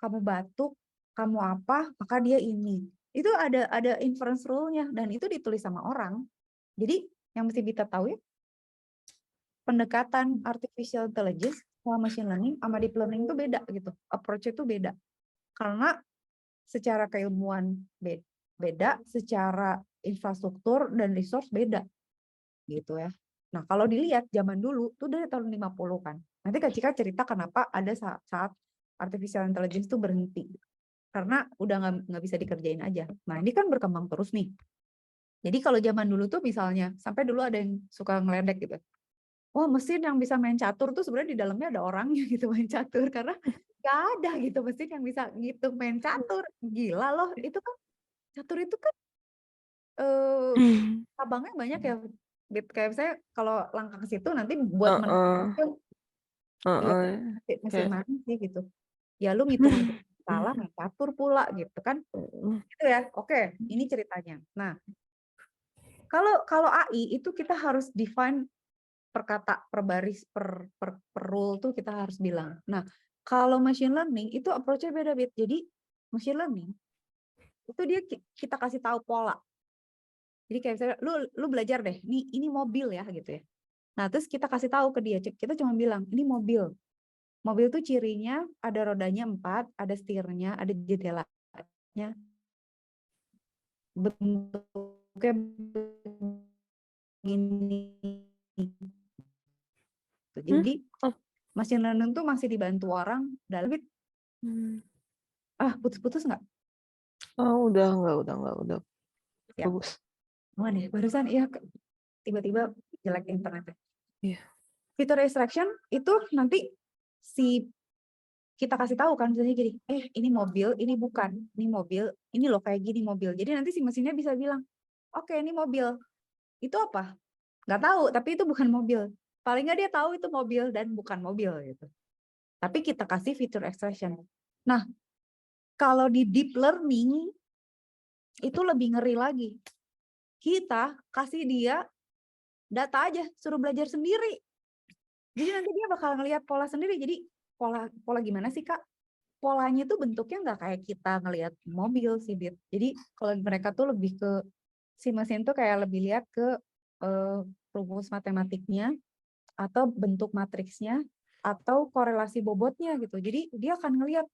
kamu batuk, kamu apa, maka dia ini. Itu ada inference rule-nya dan itu ditulis sama orang. Jadi yang mesti kita tahu ya, pendekatan artificial intelligence sama machine learning sama deep learning itu beda gitu. Approach itu beda. Karena secara keilmuan beda, secara infrastruktur dan resource beda. Gitu ya. Nah, kalau dilihat zaman dulu tuh dari tahun 50 kan. Nanti Kak Cika cerita kenapa ada saat artificial intelligence itu berhenti. Karena udah nggak bisa dikerjain aja. Nah, ini kan berkembang terus nih. Jadi kalau zaman dulu tuh misalnya, sampai dulu ada yang suka ngeledek gitu. Wah, mesin yang bisa main catur tuh sebenarnya di dalamnya ada orangnya gitu main catur. Karena nggak ada gitu mesin yang bisa ngitung main catur. Gila loh, itu kan catur itu kan cabangnya banyak ya. Kayak saya kalau langkah ke situ nanti buat mesin mana sih gitu. Ya lu ngitung salah main catur pula gitu kan. Gitu ya. Oke, ini ceritanya. Nah, kalau AI itu kita harus define per kata, per baris, per rule tuh kita harus bilang. Nah, kalau machine learning itu approach-nya beda, Bit. Jadi machine learning itu dia kita kasih tahu pola. Jadi kayak misalnya lu belajar deh, ini mobil ya gitu ya. Nah, terus kita kasih tahu ke dia, kita cuma bilang, ini mobil. Mobil tuh cirinya ada rodanya 4, ada setirnya, ada jendelanya, bentuknya begini. Jadi machine learning tuh masih dibantu orang dalam putus-putus nggak? Oh, udah. Ya. Bagus. Mana ya? Barusan ya tiba-tiba jelek internetnya. Iya. Feature extraction itu nanti kita kasih tahu kan, misalnya gini, ini mobil, ini bukan, ini mobil, ini loh kayak gini mobil. Jadi nanti si mesinnya bisa bilang, oke, ini mobil. Itu apa? Nggak tahu, tapi itu bukan mobil. Paling nggak dia tahu itu mobil dan bukan mobil gitu. Tapi kita kasih feature extraction. Nah, kalau di deep learning itu lebih ngeri lagi. Kita kasih dia data aja, suruh belajar sendiri. Jadi nanti dia bakal ngelihat pola sendiri. Jadi pola gimana sih, Kak? Polanya tuh bentuknya nggak kayak kita ngelihat mobil sih, Dit. Jadi kalau mereka tuh lebih ke si mesin tuh kayak lebih lihat ke rumus matematiknya atau bentuk matriksnya atau korelasi bobotnya gitu. Jadi dia akan ngelihat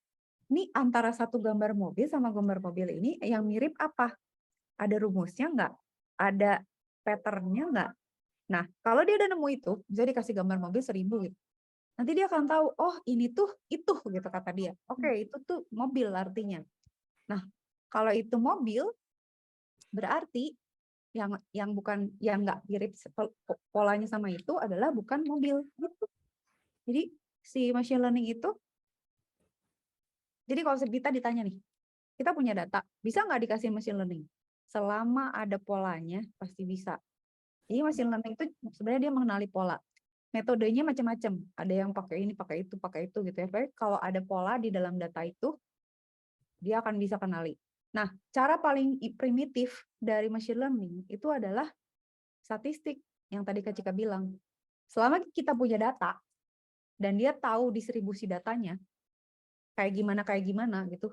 nih antara satu gambar mobil sama gambar mobil ini yang mirip apa? Ada rumusnya nggak? Ada patternnya nggak? Nah, kalau dia udah nemu itu, bisa dikasih gambar mobil 1000 gitu. Nanti dia akan tahu, oh ini tuh itu gitu kata dia. Oke, itu tuh mobil artinya. Nah, kalau itu mobil, berarti yang bukan yang nggak mirip polanya sama itu adalah bukan mobil. Gitu. Jadi si machine learning itu, jadi kalau kita ditanya nih, kita punya data, bisa nggak dikasih machine learning? Selama ada polanya, pasti bisa. Jadi machine learning itu sebenarnya dia mengenali pola. Metodenya macam-macam. Ada yang pakai ini, pakai itu gitu ya. Tapi kalau ada pola di dalam data itu, dia akan bisa kenali. Nah, cara paling primitif dari machine learning itu adalah statistik yang tadi Kak Cika bilang. Selama kita punya data dan dia tahu distribusi datanya kayak gimana gitu,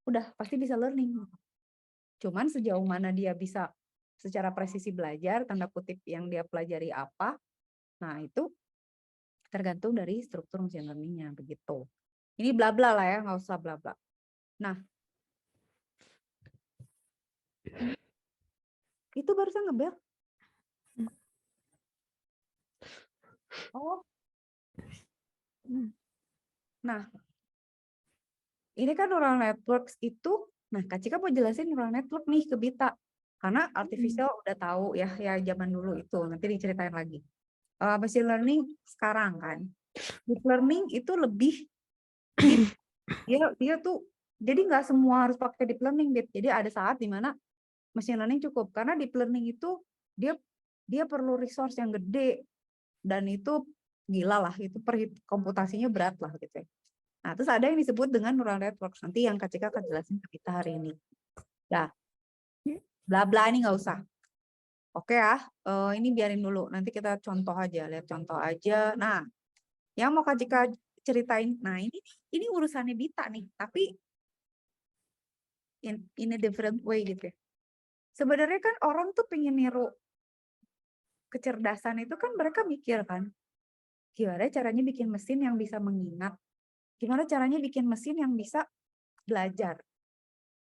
udah pasti bisa learning. Cuman sejauh mana dia bisa secara presisi belajar, tanda kutip yang dia pelajari apa, nah itu tergantung dari struktur machine learning-nya begitu. Ini bla bla lah ya, nggak usah bla bla. Nah, itu barusan ngebel. Oh. Nah, ini kan neural networks itu, nah Kak Cika mau jelasin neural network nih ke Bita. Karena artificial udah tahu ya zaman dulu itu, nanti diceritain lagi. Machine learning sekarang kan. Deep learning itu lebih deep. Dia tuh jadi nggak semua harus pakai deep learning, Bit. Jadi ada saat di mana machine learning cukup karena deep learning itu dia perlu resource yang gede dan itu gila lah, itu komputasinya berat lah gitu ya. Nah, terus ada yang disebut dengan neural network. Nanti yang Kak Cika akan jelasin ke kita hari ini. Nah, bla bla ini nggak usah. Oke ya, ini biarin dulu. Nanti kita contoh aja, lihat contoh aja. Nah, yang mau Kak Cika ceritain, nah ini urusannya Bita nih, tapi in a different way gitu ya. Sebenarnya kan orang tuh pengen niru kecerdasan itu kan mereka mikir kan, gimana caranya bikin mesin yang bisa mengingat, gimana caranya bikin mesin yang bisa belajar.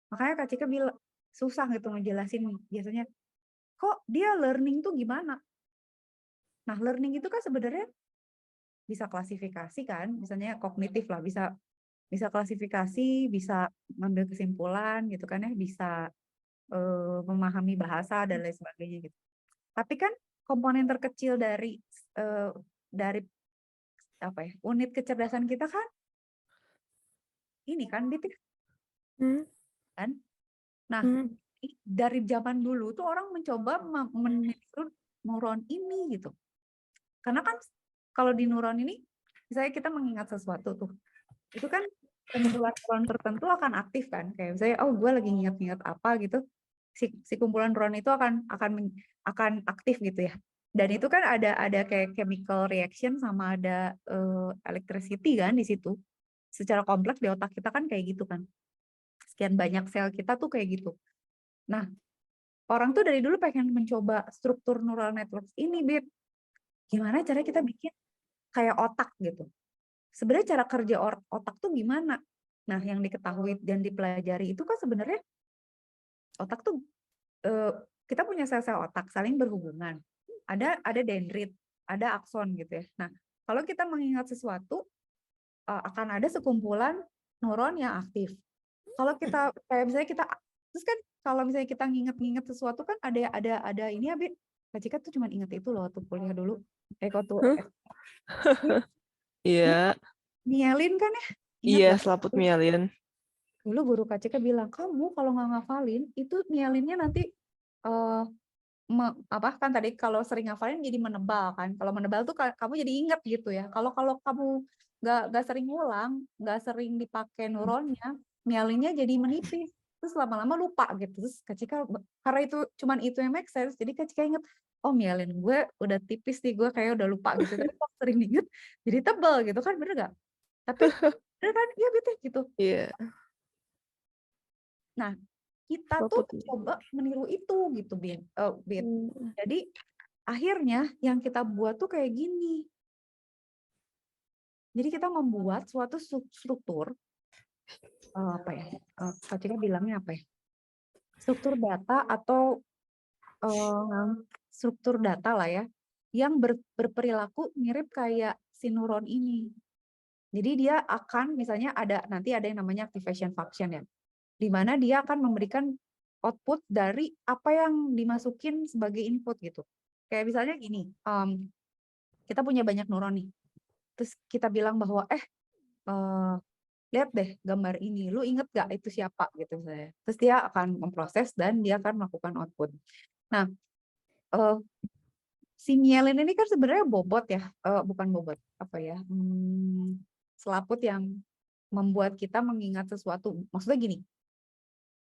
Makanya Kak Cika bilang, susah gitu ngejelasin biasanya, kok dia learning tuh gimana? Nah, learning itu kan sebenarnya bisa klasifikasi kan, misalnya kognitif lah, bisa klasifikasi, bisa ngambil kesimpulan gitu kan ya, bisa memahami bahasa dan lain sebagainya gitu. Tapi kan komponen terkecil dari apa ya, unit kecerdasan kita kan ini kan Bit kan. Nah, dari zaman dulu tuh orang mencoba meniru neuron ini gitu. Karena kan kalau di neuron ini misalnya kita mengingat sesuatu tuh, itu kan kumpulan neuron tertentu akan aktif kan, kayak misalnya gue lagi ingat-ingat apa gitu, si kumpulan neuron itu akan aktif gitu ya. Dan itu kan ada kayak chemical reaction sama ada electricity kan di situ. Secara kompleks di otak kita kan kayak gitu kan. sekian banyak sel kita tuh kayak gitu. Nah, orang tuh dari dulu pengen mencoba struktur neural networks ini, Bib. Gimana cara kita bikin kayak otak gitu. Sebenarnya cara kerja otak tuh gimana? Nah, yang diketahui dan dipelajari itu kan sebenarnya otak tuh kita punya sel-sel otak saling berhubungan. Ada dendrit, ada akson gitu ya. Nah, kalau kita mengingat sesuatu akan ada sekumpulan neuron yang aktif. Kalau kita kayak misalnya kita terus kan kalau misalnya kita nginget-nginget sesuatu kan ada ini ya, Kak Cika tuh cuma inget itu loh waktu kuliah dulu. Waktu Iya, Mielin kan ya? Ingat iya nggak? selaput mielin. Dulu guru Kak Cika bilang, kamu kalau nggak ngafalin, itu mielinnya nanti apa kan tadi kalau sering ngafalin jadi menebal kan. Kalau menebal tuh kamu jadi inget gitu ya. Kalau kalau kamu nggak sering ngulang, nggak sering dipakai neuronnya, mielinnya jadi menipis. Terus lama-lama lupa gitu. Terus Kak Cika, karena itu cuman itu yang make sense, jadi Kak Cika inget, oh mielin gue udah tipis nih, gue kayak udah lupa gitu. Tapi kalau sering inget, jadi tebel gitu kan, bener gak? Tapi bener kan? Iya betul gitu. Iya, Nah, kita tuh selaput. coba meniru itu gitu, Bin. Hmm. Jadi akhirnya yang kita buat tuh kayak gini. Jadi kita membuat suatu struktur apa ya? Kak Cika bilangnya apa ya? Struktur data atau struktur data lah ya, yang berperilaku mirip kayak si neuron ini. Jadi dia akan misalnya nanti ada yang namanya activation function ya, di mana dia akan memberikan output dari apa yang dimasukin sebagai input gitu. Kayak misalnya gini, kita punya banyak neuron nih, terus kita bilang bahwa lihat deh gambar ini, lu inget gak itu siapa gitu saya. Terus dia akan memproses dan dia akan melakukan output. Nah, si mielin ini kan sebenarnya bobot ya, bukan bobot apa ya, selaput yang membuat kita mengingat sesuatu. Maksudnya gini,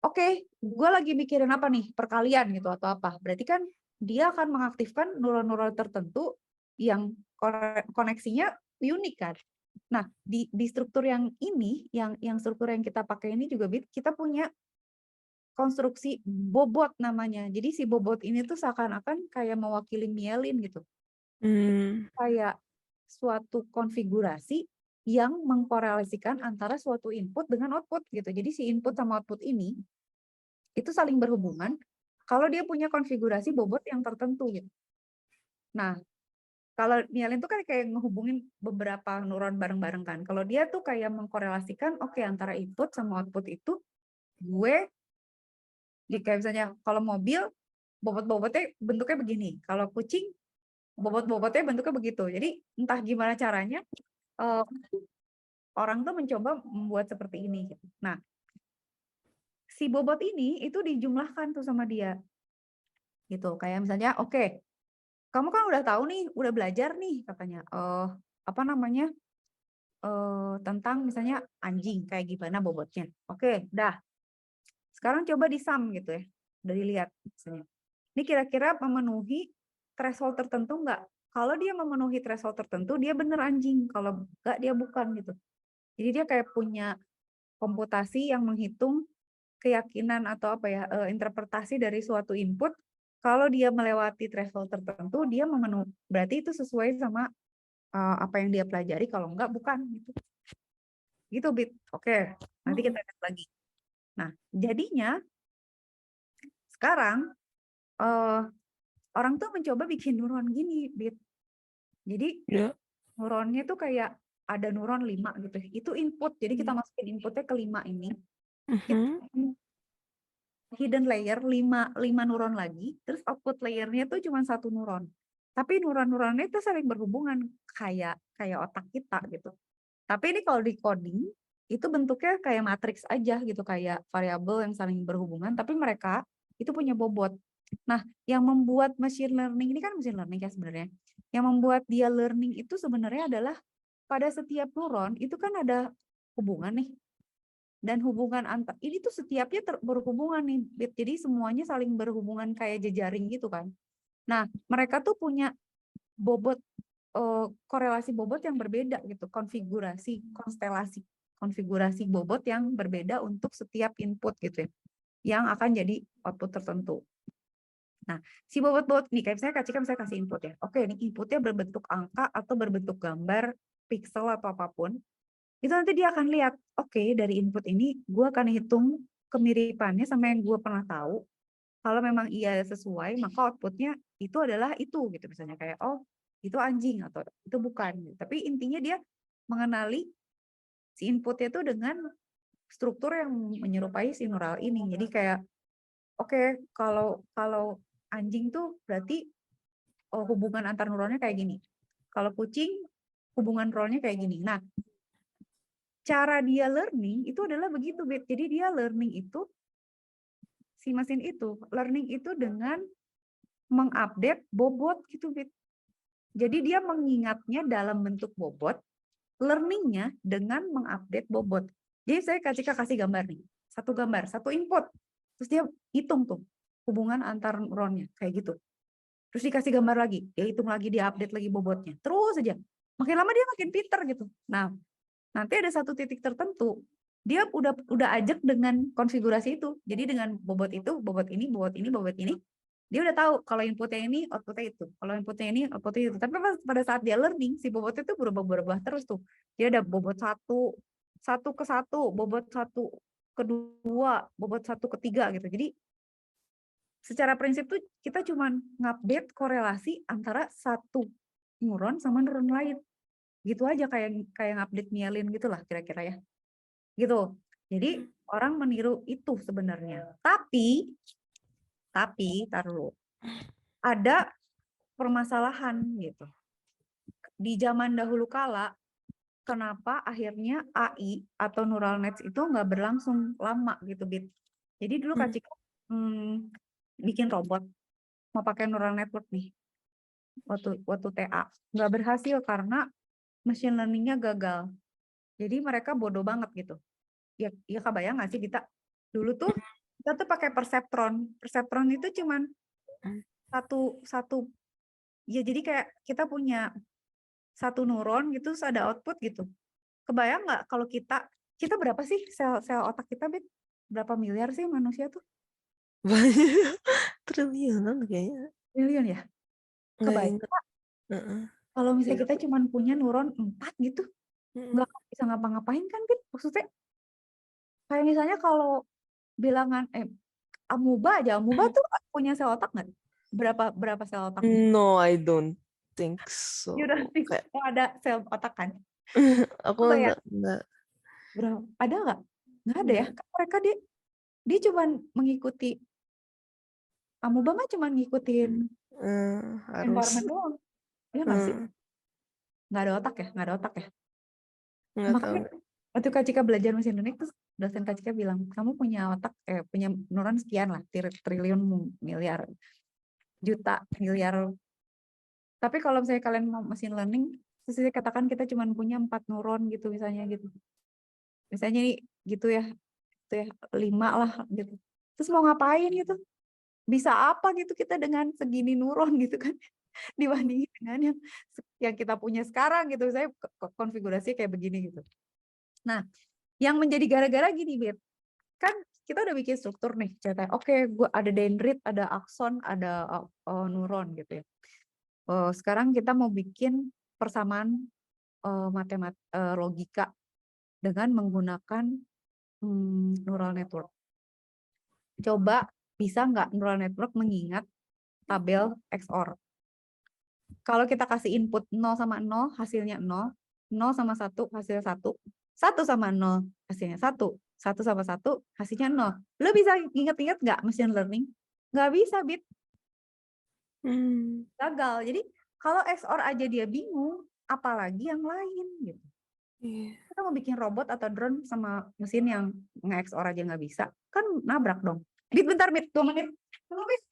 oke, gue lagi mikirin apa nih, perkalian gitu atau apa. Berarti kan dia akan mengaktifkan neuron-neuron tertentu yang koneksinya unik kan. Nah, di struktur yang ini, yang struktur yang kita pakai ini juga kita punya konstruksi bobot namanya. Jadi si bobot ini tuh seakan-akan kayak mewakili mielin gitu. Kayak suatu konfigurasi yang mengkorelasikan antara suatu input dengan output gitu. Jadi si input sama output ini itu saling berhubungan kalau dia punya konfigurasi bobot yang tertentu gitu. Nah, kalau mielin tuh kan kayak ngehubungin beberapa neuron bareng-bareng kan. Kalau dia tuh kayak mengkorelasikan, oke, antara input sama output itu gue kayak misalnya kalau mobil bobot-bobotnya bentuknya begini. Kalau kucing bobot-bobotnya bentuknya begitu. Jadi entah gimana caranya orang tuh mencoba membuat seperti ini gitu. Nah, si bobot ini itu dijumlahkan tuh sama dia. Gitu. Kayak misalnya, oke, kamu kan udah tahu nih, udah belajar nih katanya. Apa namanya? Tentang misalnya anjing kayak gimana bobotnya. Oke, dah. Sekarang coba disam gitu ya. Dari lihat misalnya. Ini kira-kira memenuhi threshold tertentu nggak? Kalau dia memenuhi threshold tertentu, dia bener anjing. Kalau nggak, dia bukan gitu. Jadi dia kayak punya komputasi yang menghitung keyakinan atau apa ya, interpretasi dari suatu input. Kalau dia melewati threshold tertentu, dia memenuhi. Berarti itu sesuai sama apa yang dia pelajari. Kalau enggak, bukan gitu. Gitu, Bit. Oke, nanti kita lihat lagi. Nah, jadinya sekarang orang tuh mencoba bikin neuron gini, Bit. Jadi neuronnya tuh kayak ada neuron 5 gitu. Itu input. Jadi kita masukin inputnya ke 5 ini. Hidden layer 5 neuron lagi, terus output layernya tuh cuma 1 neuron. Tapi neuron-neuronnya itu saling berhubungan kayak otak kita gitu. Tapi ini kalau di coding itu bentuknya kayak matriks aja gitu, kayak variabel yang saling berhubungan, tapi mereka itu punya bobot. Nah, yang membuat machine learning ini kan machine learning ya sebenarnya. Yang membuat dia learning itu sebenarnya adalah pada setiap neuron itu kan ada hubungan nih. Dan hubungan antar ini tuh setiapnya berhubungan nih, jadi semuanya saling berhubungan kayak jejaring gitu kan. Nah, mereka tuh punya bobot korelasi bobot yang berbeda gitu, konfigurasi, konfigurasi bobot yang berbeda untuk setiap input gitu ya, yang akan jadi output tertentu. Nah, si bobot-bobot nih, kayak misalnya Kak Cika misalnya kasih input ya. Oke, ini inputnya berbentuk angka atau berbentuk gambar, pixel atau apapun. Itu nanti dia akan lihat, oke dari input ini gue akan hitung kemiripannya sama yang gue pernah tahu. Kalau memang iya sesuai, maka outputnya itu adalah itu gitu. Misalnya kayak, oh itu anjing atau itu bukan. Tapi intinya dia mengenali si inputnya itu dengan struktur yang menyerupai si neural ini. Jadi kayak, oke, kalau anjing tuh berarti hubungan antar neuronnya kayak gini. Kalau kucing, hubungan neuronnya kayak gini. Nah, cara dia learning itu adalah begitu, Bet. Jadi dia learning itu, si mesin itu, learning itu dengan mengupdate bobot gitu, Bet. Jadi dia mengingatnya dalam bentuk bobot, learningnya dengan mengupdate bobot. Jadi saya kasih gambar nih, satu gambar, satu input. Terus dia hitung tuh hubungan antar neuronnya, kayak gitu. Terus dikasih gambar lagi, dia hitung lagi, dia update lagi bobotnya. Terus aja. Makin lama dia makin pinter gitu. Nah, nanti ada satu titik tertentu, dia udah ajak dengan konfigurasi itu. Jadi dengan bobot itu, bobot ini, bobot ini, bobot ini, dia udah tahu kalau inputnya ini, outputnya itu. Kalau inputnya ini, outputnya itu. Tapi pada saat dia learning, si bobotnya itu berubah-berubah terus tuh. Dia ada bobot satu, satu ke satu, bobot satu kedua, bobot satu ketiga gitu. Jadi secara prinsip tuh kita cuma ngupdate korelasi antara satu neuron sama neuron lain. Gitu aja kayak ngupdate myelin gitulah kira-kira ya. Gitu. Jadi orang meniru itu sebenarnya. Tapi tar dulu. Ada permasalahan gitu. Di zaman dahulu kala, kenapa akhirnya AI atau neural nets itu nggak berlangsung lama gitu, Bit. Jadi dulu Kak Cika bikin robot, mau pakai neural network nih, waktu TA. Nggak berhasil karena machine learning-nya gagal. Jadi mereka bodoh banget gitu. Ya kebayang nggak sih kita dulu tuh kita tuh pakai perseptron. Perseptron itu cuman satu ya jadi kayak kita punya satu neuron gitu terus ada output gitu. Kebayang nggak kalau kita berapa sih sel otak kita, Bet? Berapa miliar sih manusia tuh? Banyak. Triliunan kayaknya. Miliar ya? Nggak Kebayang ingat. kalau misalnya kita cuman punya neuron 4 gitu, nggak bisa ngapa-ngapain kan, Bet? Maksudnya kayak misalnya kalau bilangan amuba tuh punya sel otak nggak? Berapa sel otaknya? No, I don't think You so. don't think Kayak ada sel otak kan? aku Coba ya, nggak. berapa? Ada nggak? Nggak ada ya. Kan mereka dia cuma mengikuti amuba mah cuma ngikutin Harus. environment doang. Ya nggak sih? Nggak ada otak ya? Nggak ada otak ya? Nggak tahu. Makanya waktu Kak Cika belajar mesin learning terus dosen Kak Cika bilang, kamu punya otak, punya neuron sekian lah, triliun miliar, juta, miliar. Tapi kalau misalnya kalian mau mesin learning, terus saya katakan kita cuma punya 4 neuron gitu misalnya gitu. Misalnya gitu ya, itu ya 5 lah gitu. Terus mau ngapain gitu? Bisa apa gitu kita dengan segini neuron gitu kan? Dibandingin dengan yang kita punya sekarang gitu. Saya konfigurasi kayak begini gitu. Nah, yang menjadi gara-gara gini, Bet. Kan kita udah bikin struktur nih, ceritanya. Oke, gua ada dendrit, ada akson, ada neuron gitu ya. Sekarang kita mau bikin persamaan logika dengan menggunakan neural network. Coba bisa nggak neural network mengingat tabel XOR? Kalau kita kasih input 0 sama 0, hasilnya 0, 0 sama 1, hasilnya 1, 1 sama 0, hasilnya 1, 1 sama 1, hasilnya 0. Lo bisa ingat-ingat nggak machine learning? Nggak bisa, Bit. Gagal. Jadi kalau XOR aja dia bingung, apalagi yang lain gitu. Kita mau bikin robot atau drone sama mesin yang nge-XOR aja nggak bisa, kan nabrak dong. Bit, bentar, Bit, 2 menit. Tunggu, Bit.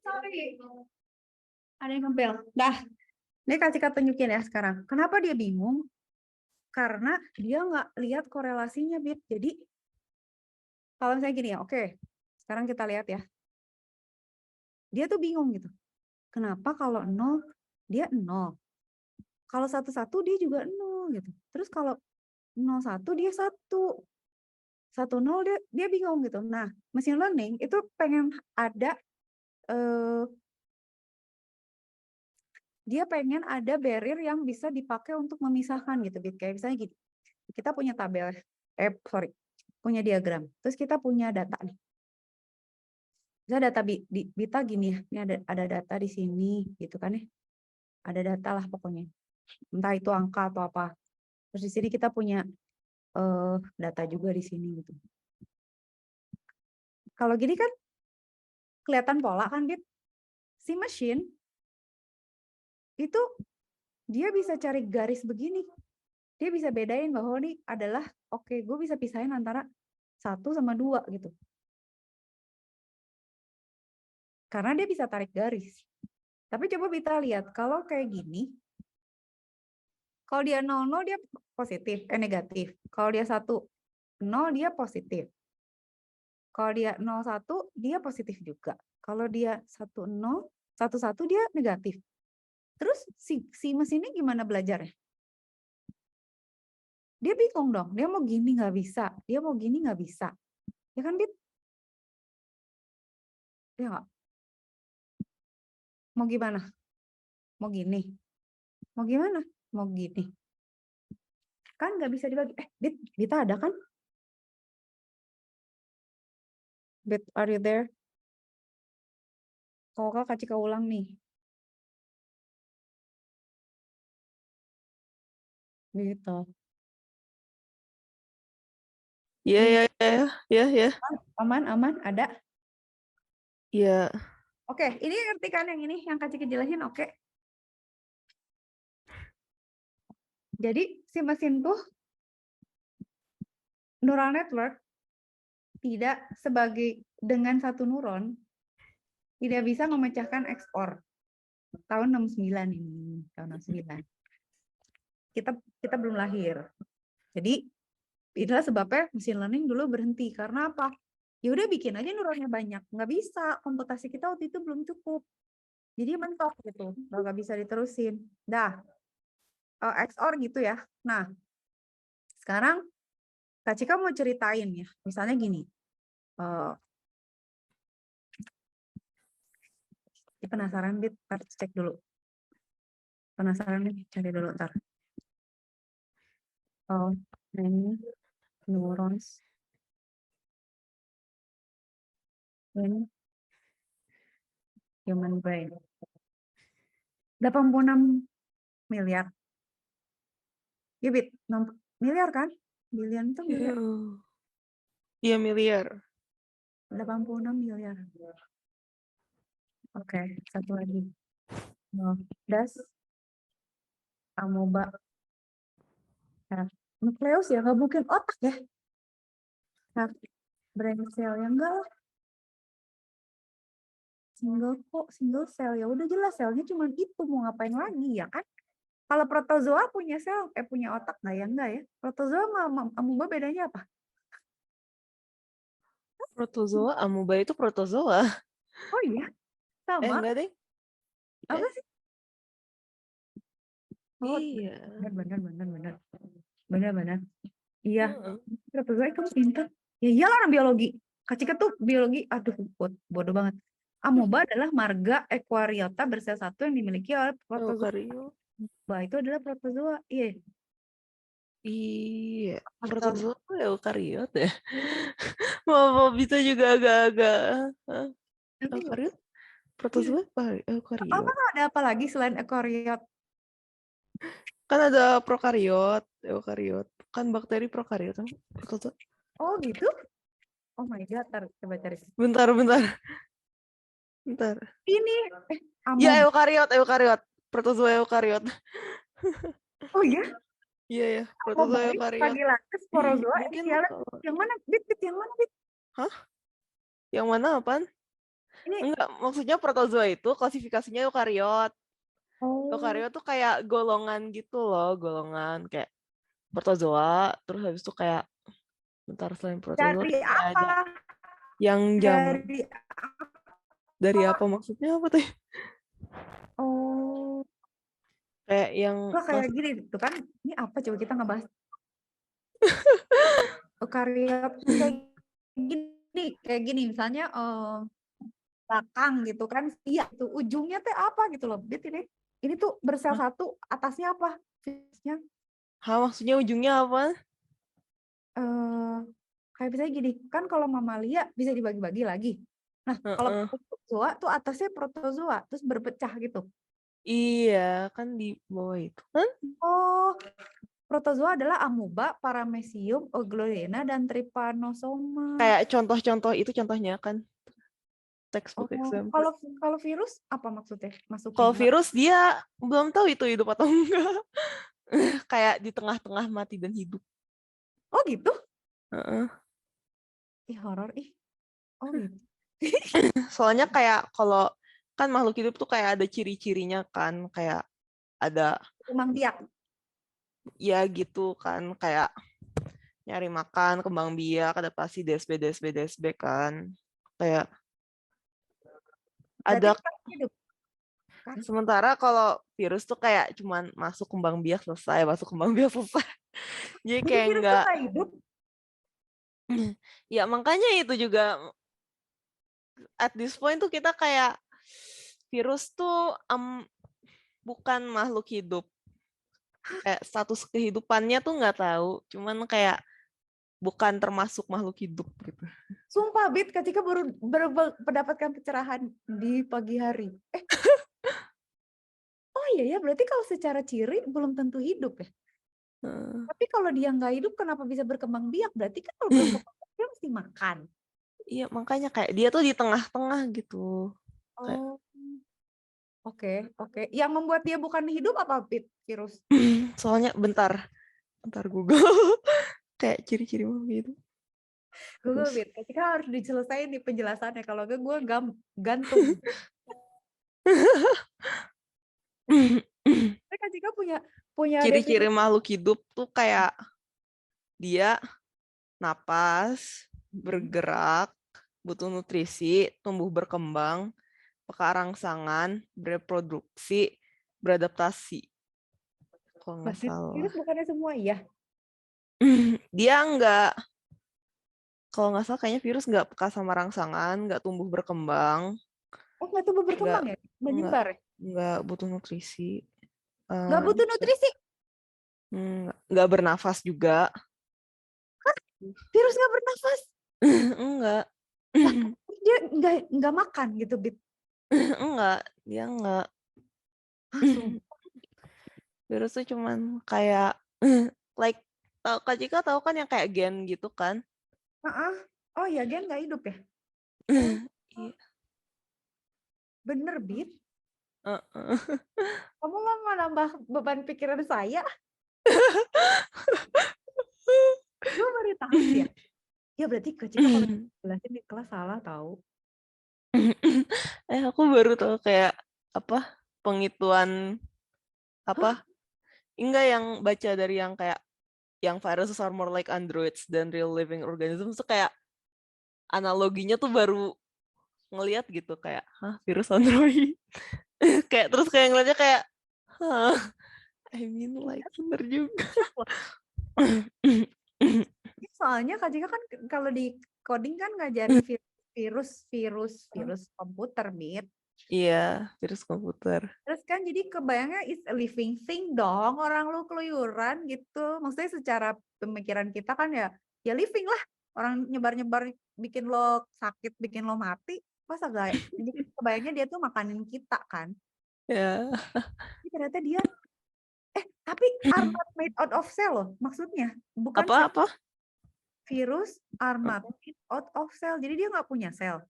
sorry. Ada yang ngebel. Dah. Ini kasih tunjukin ya sekarang. Kenapa dia bingung? Karena dia nggak lihat korelasinya, Bit. Jadi, kalau misalnya gini ya, oke. Sekarang kita lihat ya. Dia tuh bingung gitu. Kenapa kalau 0, dia 0. Kalau 1-1 dia juga 0 gitu. Terus kalau 0-1 dia 1. 1-0 dia bingung gitu. Nah, machine learning itu pengen ada dia pengen ada barrier yang bisa dipakai untuk memisahkan gitu. Kayak misalnya gitu. Kita punya tabel, punya diagram. Terus kita punya data nih. Bisa data Bita gini ya. Ini ada data di sini gitu kan ya. Ada data lah pokoknya. Entah itu angka atau apa. Terus di sini kita punya data juga di sini gitu. Kalau gini kan kelihatan pola kan, Bit. Si mesin itu dia bisa cari garis begini. Dia bisa bedain bahwa ini adalah, oke, gue bisa pisahin antara 1 sama 2 gitu. Karena dia bisa tarik garis. Tapi coba kita lihat, kalau kayak gini, kalau dia 0, dia positif, negatif. Kalau dia 1, 0, dia positif. Kalau dia 0,1, dia positif juga. Kalau dia 1,0, 1,1 dia negatif. Terus si mesinnya gimana belajarnya? Dia bingung dong. Dia mau gini nggak bisa. Dia mau gini nggak bisa. Ya kan, Bit? Ya nggak? Mau gimana? Mau gini? Mau gimana? Mau gini? Kan nggak bisa dibagi. Bit, Bita ada kan? Bit, are you there? Kalau Kak kasih ulang nih. Gitu. Iya. Aman, ada? Iya. Oke, ini ngerti kan yang ini? Yang kasih jelasin, oke? Jadi, si mesin tuh neural network tidak sebagai dengan satu neuron tidak bisa memecahkan ekspor. Tahun 69 ini, tahun 69. Kita belum lahir. Jadi, itulah sebabnya machine learning dulu berhenti. Karena apa? Ya udah bikin aja neuronnya banyak. Nggak bisa, komputasi kita waktu itu belum cukup. Jadi mentok gitu, nggak bisa diterusin. Dah, XOR gitu ya. Nah, sekarang Kak Cika mau ceritain ya. Misalnya gini, penasaran, Bit, cek dulu. Penasaran nih, cari dulu ntar. Many neurons in human brain. 86 miliar. Ya, Bit, miliar kan? Billion itu miliar. Iya, miliar. 86 miliar. Oke, satu lagi. Das amoeba. Nukleus ya, nggak mungkin otak ya. Brain cell yang enggak lah. Single cell ya udah jelas selnya cuma itu, mau ngapain lagi ya kan? Kalau protozoa punya sel, punya otak nggak ya? Enggak ya. Protozoa sama amoeba bedanya apa? Protozoa, amoeba itu protozoa. Oh iya, sama. Enggak deh. Apa sih? Oh, iya. Benar. Iya. Protozoa kamu pintar. Ya iyalah orang biologi. Kak Cika tuh biologi, aduh bodoh banget. Amoeba adalah marga Eukaryota bersel satu yang dimiliki oleh protozoa. Itu adalah protozoa. Iya, protozoa eukariot ya. Mau bisa juga agak-agak eukariot. Protozoa eukariot. Apa ada apa lagi selain eukaryot? Kan ada prokariot, eukariot. Kan bakteri prokariot. Protozoa. Oh gitu? Oh my god, coba cari. Bentar. Ini ya eukariot. Protozoa eukariot. Oh iya? Iya, protozoa eukariot. Sporozoa yang mana? Bit yang mana, Bit? Hah? Yang mana apaan? Ini Enggak, maksudnya protozoa itu klasifikasinya eukariot. oh Eukariot tuh kayak golongan gitu loh, golongan kayak protozoa, terus habis itu kayak bentar selain protozoa dari tuh kayak apa? ada yang Dari dari apa? apa maksudnya apa tuh? Oh, Kayak yang gua kayak gini tuh kan. Ini apa coba kita ngebahas karya kayak gini misalnya belakang gitu kan. Iya, itu ujungnya teh apa gitu loh. Ini tuh bersel Hah? satu, atasnya apa? Virusnya Maksudnya ujungnya apa? eh kayak misalnya gini, kan kalau mamalia bisa dibagi-bagi lagi. Nah, kalau Heeh. protozoa tuh atasnya protozoa, terus berpecah gitu. Iya, kan di bawah itu kan Oh, protozoa adalah amuba, paramecium, euglena, dan trypanosoma. kayak contoh-contoh itu contohnya kan textbook Oh, example. kalau kalau virus apa maksudnya? Masuknya Kalau nggak? virus dia belum tahu itu hidup atau enggak. Kayak di tengah-tengah mati dan hidup. Oh gitu? Heeh. Ih horor ih. Oh gitu. Soalnya kayak kalau kan makhluk hidup tuh kayak ada ciri-cirinya kan, kayak ada Kembang biak. ya gitu kan, kayak nyari makan, kembang biak, adaptasi DSB, DSB, DSB kan. Kayak Berarti ada kan hidup kan? sementara kalau virus tuh kayak cuman masuk kembang biak selesai, masuk kembang biak selesai. Jadi Jadi kayak virus tuh enggak. nggak hidup. Ya makanya itu juga at this point tuh kita kayak virus tuh bukan makhluk hidup. Kayak status kehidupannya tuh nggak tahu, cuman kayak bukan termasuk makhluk hidup gitu. Sumpah Bit, ketika baru mendapatkan pencerahan di pagi hari. Oh iya ya, berarti kalau secara ciri belum tentu hidup ya. Tapi kalau dia nggak hidup, kenapa bisa berkembang biak? Berarti kan kalau berkembang biak dia mesti makan. Iya makanya kayak dia tuh di tengah-tengah gitu. Kayak Oh, oke, oke. Yang membuat dia bukan hidup apa Bit? Virus? soalnya bentar Google kayak ciri-ciri makhluk hidup. Google Terus Bit. Ketika harus diselesaikan di penjelasannya. Kalau enggak gue gantung. Tapi Kak Cika punya ciri-ciri definisi. makhluk hidup tuh kayak dia napas, bergerak, butuh nutrisi, tumbuh berkembang, peka rangsangan, bereproduksi, beradaptasi. Kalau nggak salah. Virus bukannya semua iya? Dia nggak, kalau nggak salah kayaknya virus nggak peka sama rangsangan, nggak tumbuh berkembang, Oh, nggak tumbuh nggak berkembang ya? nggak Menyebar ya? nggak butuh nutrisi, Nggak butuh Bisa. nutrisi? Nggak bernafas juga. Virus nggak bernafas? Enggak. Lah, dia nggak makan gitu, Bit. Enggak, dia enggak. Ah, sumpah. Virus tuh cuman kayak like Kak Cika tahu kan yang kayak gen gitu kan? Ah, oh ya, dia nggak hidup ya? Oh, Iya. bener, Bit. Heeh. Kamu mau nambah beban pikiran saya? Gue baru tahu ya. Ya berarti Kak Cika kalau jelasin di kelas salah tahu. Aku baru tahu kayak apa pengituan Hah? apa enggak yang baca dari yang kayak yang viruses are more like androids than real living organisms tuh kayak analoginya tuh baru ngelihat gitu kayak virus android kayak terus kayak ngeliatnya kayak hah, I mean like bener juga. Soalnya Kak Cika kan kalau di coding kan ngajarin virus komputer, Bit. Iya, virus komputer. Terus kan jadi kebayangnya is a living thing dong, orang lu keluyuran gitu. Maksudnya secara pemikiran kita kan ya living lah. Orang nyebar-nyebar bikin lo sakit, bikin lo mati. Masa gak? Jadi kebayangnya dia tuh makanin kita kan. Ya. Tapi ternyata dia tapi are not made out of cell loh maksudnya. Bukan sel. Apa? Virus are not made out of cell. Jadi dia nggak punya sel.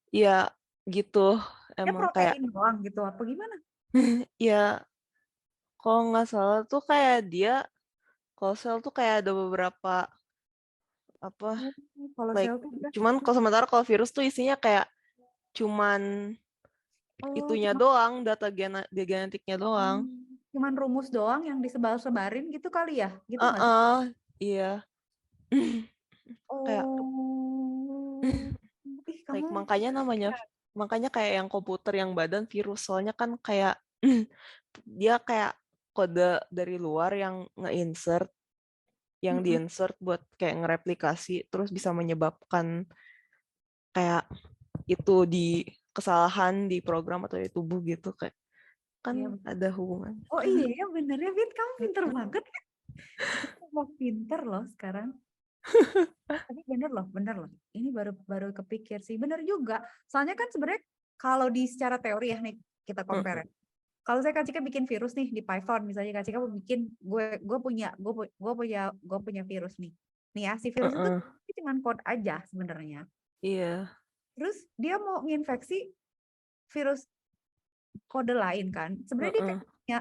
Ya gitu. Dia Emang kayak protein doang gitu apa gimana? ya kalau nggak salah tuh kayak dia kalau sel tuh kayak ada beberapa apa Kalau like sel tuh udah. cuman kalau sementara kalau virus tuh isinya kayak cuman itunya Cuma doang, data genetiknya doang. cuman rumus doang yang disebar-sebarin gitu kali ya? Gitu nggak sih? Iya. Kayak Oh, ih like kamu makanya kayak yang komputer yang badan virus, soalnya kan kayak dia kayak kode dari luar yang nge-insert, yang Mm-mm. di-insert buat kayak ngereplikasi terus bisa menyebabkan kayak itu di kesalahan di program atau di tubuh gitu, kayak Iya. kan ada hubungan. Oh iya bener ya, Fit, kamu pinter banget. Kita mau pinter loh sekarang. Tapi bener loh. Ini baru kepikir sih. Bener juga. Soalnya kan sebenarnya kalau di secara teori ya nih kita compare. Kalau saya Kak Cika bikin virus nih di Python, misalnya Kak Cika mau bikin gue punya virus nih. Nih ya, si virus itu cuma code aja sebenarnya. Iya. Terus dia mau nginfeksi virus kode lain kan. Sebenarnya dia kayak punya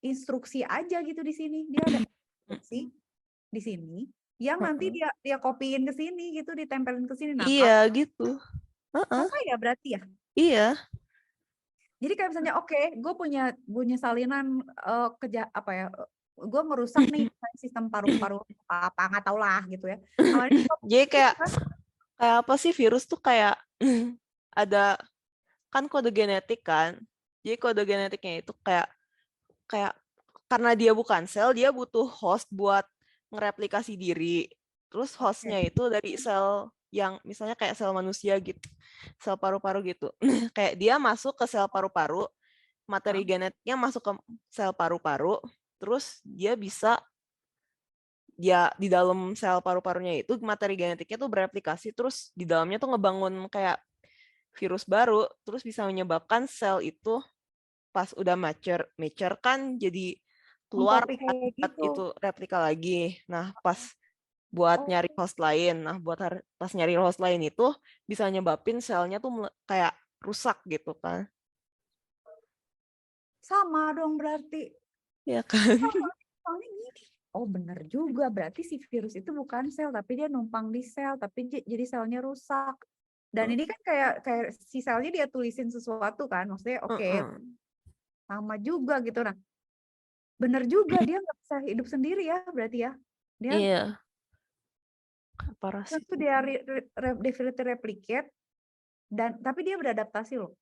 instruksi aja gitu di sini. Dia ada instruksi di sini yang nanti dia copyin ke sini gitu, ditempelin ke sini. Nah, Iya gitu. sama ya berarti ya. Iya. Jadi kayak misalnya oke, gue punya salinan gue merusak nih sistem paru-paru apa nggak tau lah gitu ya. Jadi kayak apa sih virus tuh kayak ada kan kode genetik kan. Jadi kode genetiknya itu kayak karena dia bukan sel, dia butuh host buat ngereplikasi diri. Terus hostnya itu dari sel yang misalnya kayak sel manusia gitu, sel paru-paru gitu. Kayak dia masuk ke sel paru-paru, materi genetiknya masuk ke sel paru-paru, terus dia bisa di dalam sel paru-parunya itu materi genetiknya tuh bereplikasi, terus di dalamnya tuh ngebangun kayak virus baru, terus bisa menyebabkan sel itu pas udah mature kan jadi keluar kayak gitu. itu replika lagi. Nah, pas buat nyari host lain. Nah, pas nyari host lain itu bisa nyebabin selnya tuh kayak rusak gitu kan. Sama dong berarti. Ya kan? Soalnya gini. Oh benar juga, berarti si virus itu bukan sel, tapi dia numpang di sel, tapi jadi selnya rusak. Dan ini kan kayak si selnya dia tulisin sesuatu kan, maksudnya oke, sama juga gitu. Nah, benar juga dia nggak bisa hidup sendiri ya, berarti ya. Dia Iya. Parah sih. tentu dia definitely replicate, dan tapi dia beradaptasi loh.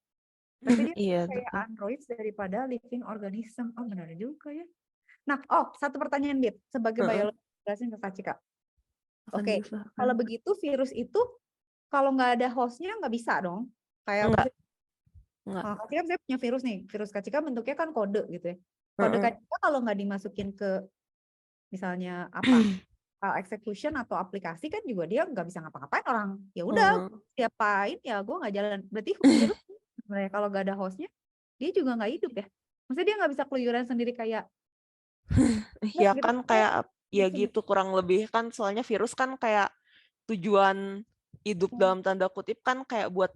Tapi dia Iya, kayak betul. android daripada living organism. Oh benar juga ya. Nah, satu pertanyaan Bit, sebagai biolog jelasin ke Kak Cika. Oke, kalau begitu virus itu kalau nggak ada hostnya nggak bisa dong. Kayak Enggak. Kak Cika saya punya virus nih, virus Kak Cika bentuknya kan kode gitu ya. Kode Kak Cika kalau nggak dimasukin ke misalnya execution atau aplikasi kan juga dia nggak bisa ngapa-ngapain orang. Ya udah, diapain ya gue nggak jalan. Berarti virus sebenarnya kalau nggak ada hostnya dia juga nggak hidup ya. Maksudnya dia nggak bisa keluyuran sendiri kayak ya gitu. kan kayak ya gitu kurang lebih kan, soalnya virus kan kayak tujuan hidup dalam tanda kutip kan kayak buat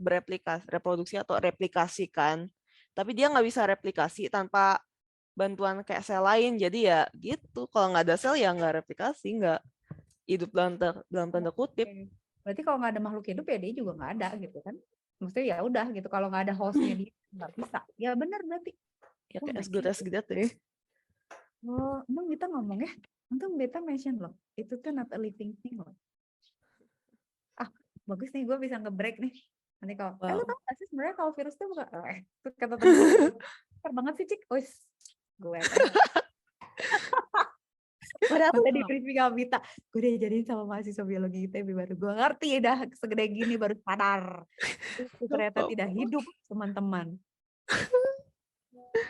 reproduksi atau replikasi kan. Tapi dia nggak bisa replikasi tanpa bantuan kayak sel lain. Jadi ya gitu, kalau nggak ada sel ya nggak replikasi, nggak hidup dalam tanda kutip. Berarti kalau nggak ada makhluk hidup ya dia juga nggak ada gitu kan. Maksudnya ya udah gitu, kalau nggak ada hostnya dia nggak bisa. Ya benar berarti. Ya kayak as good deh. Oh, emang kita ngomong ya. Untung beta mention loh. Itu tuh not a living thing loh. Bagus nih gue bisa nge-break nih. Nanti kalau, lu tau gak sih sebenarnya kalau virus tuh bukan, itu kata temen gue, banget sih Cik. Gue padahal tadi briefing sama Mita, gue udah jadiin sama mahasiswa biologi ITB, baru gue ngerti dah segede gini baru sadar. Itu ternyata tidak hidup, teman-teman.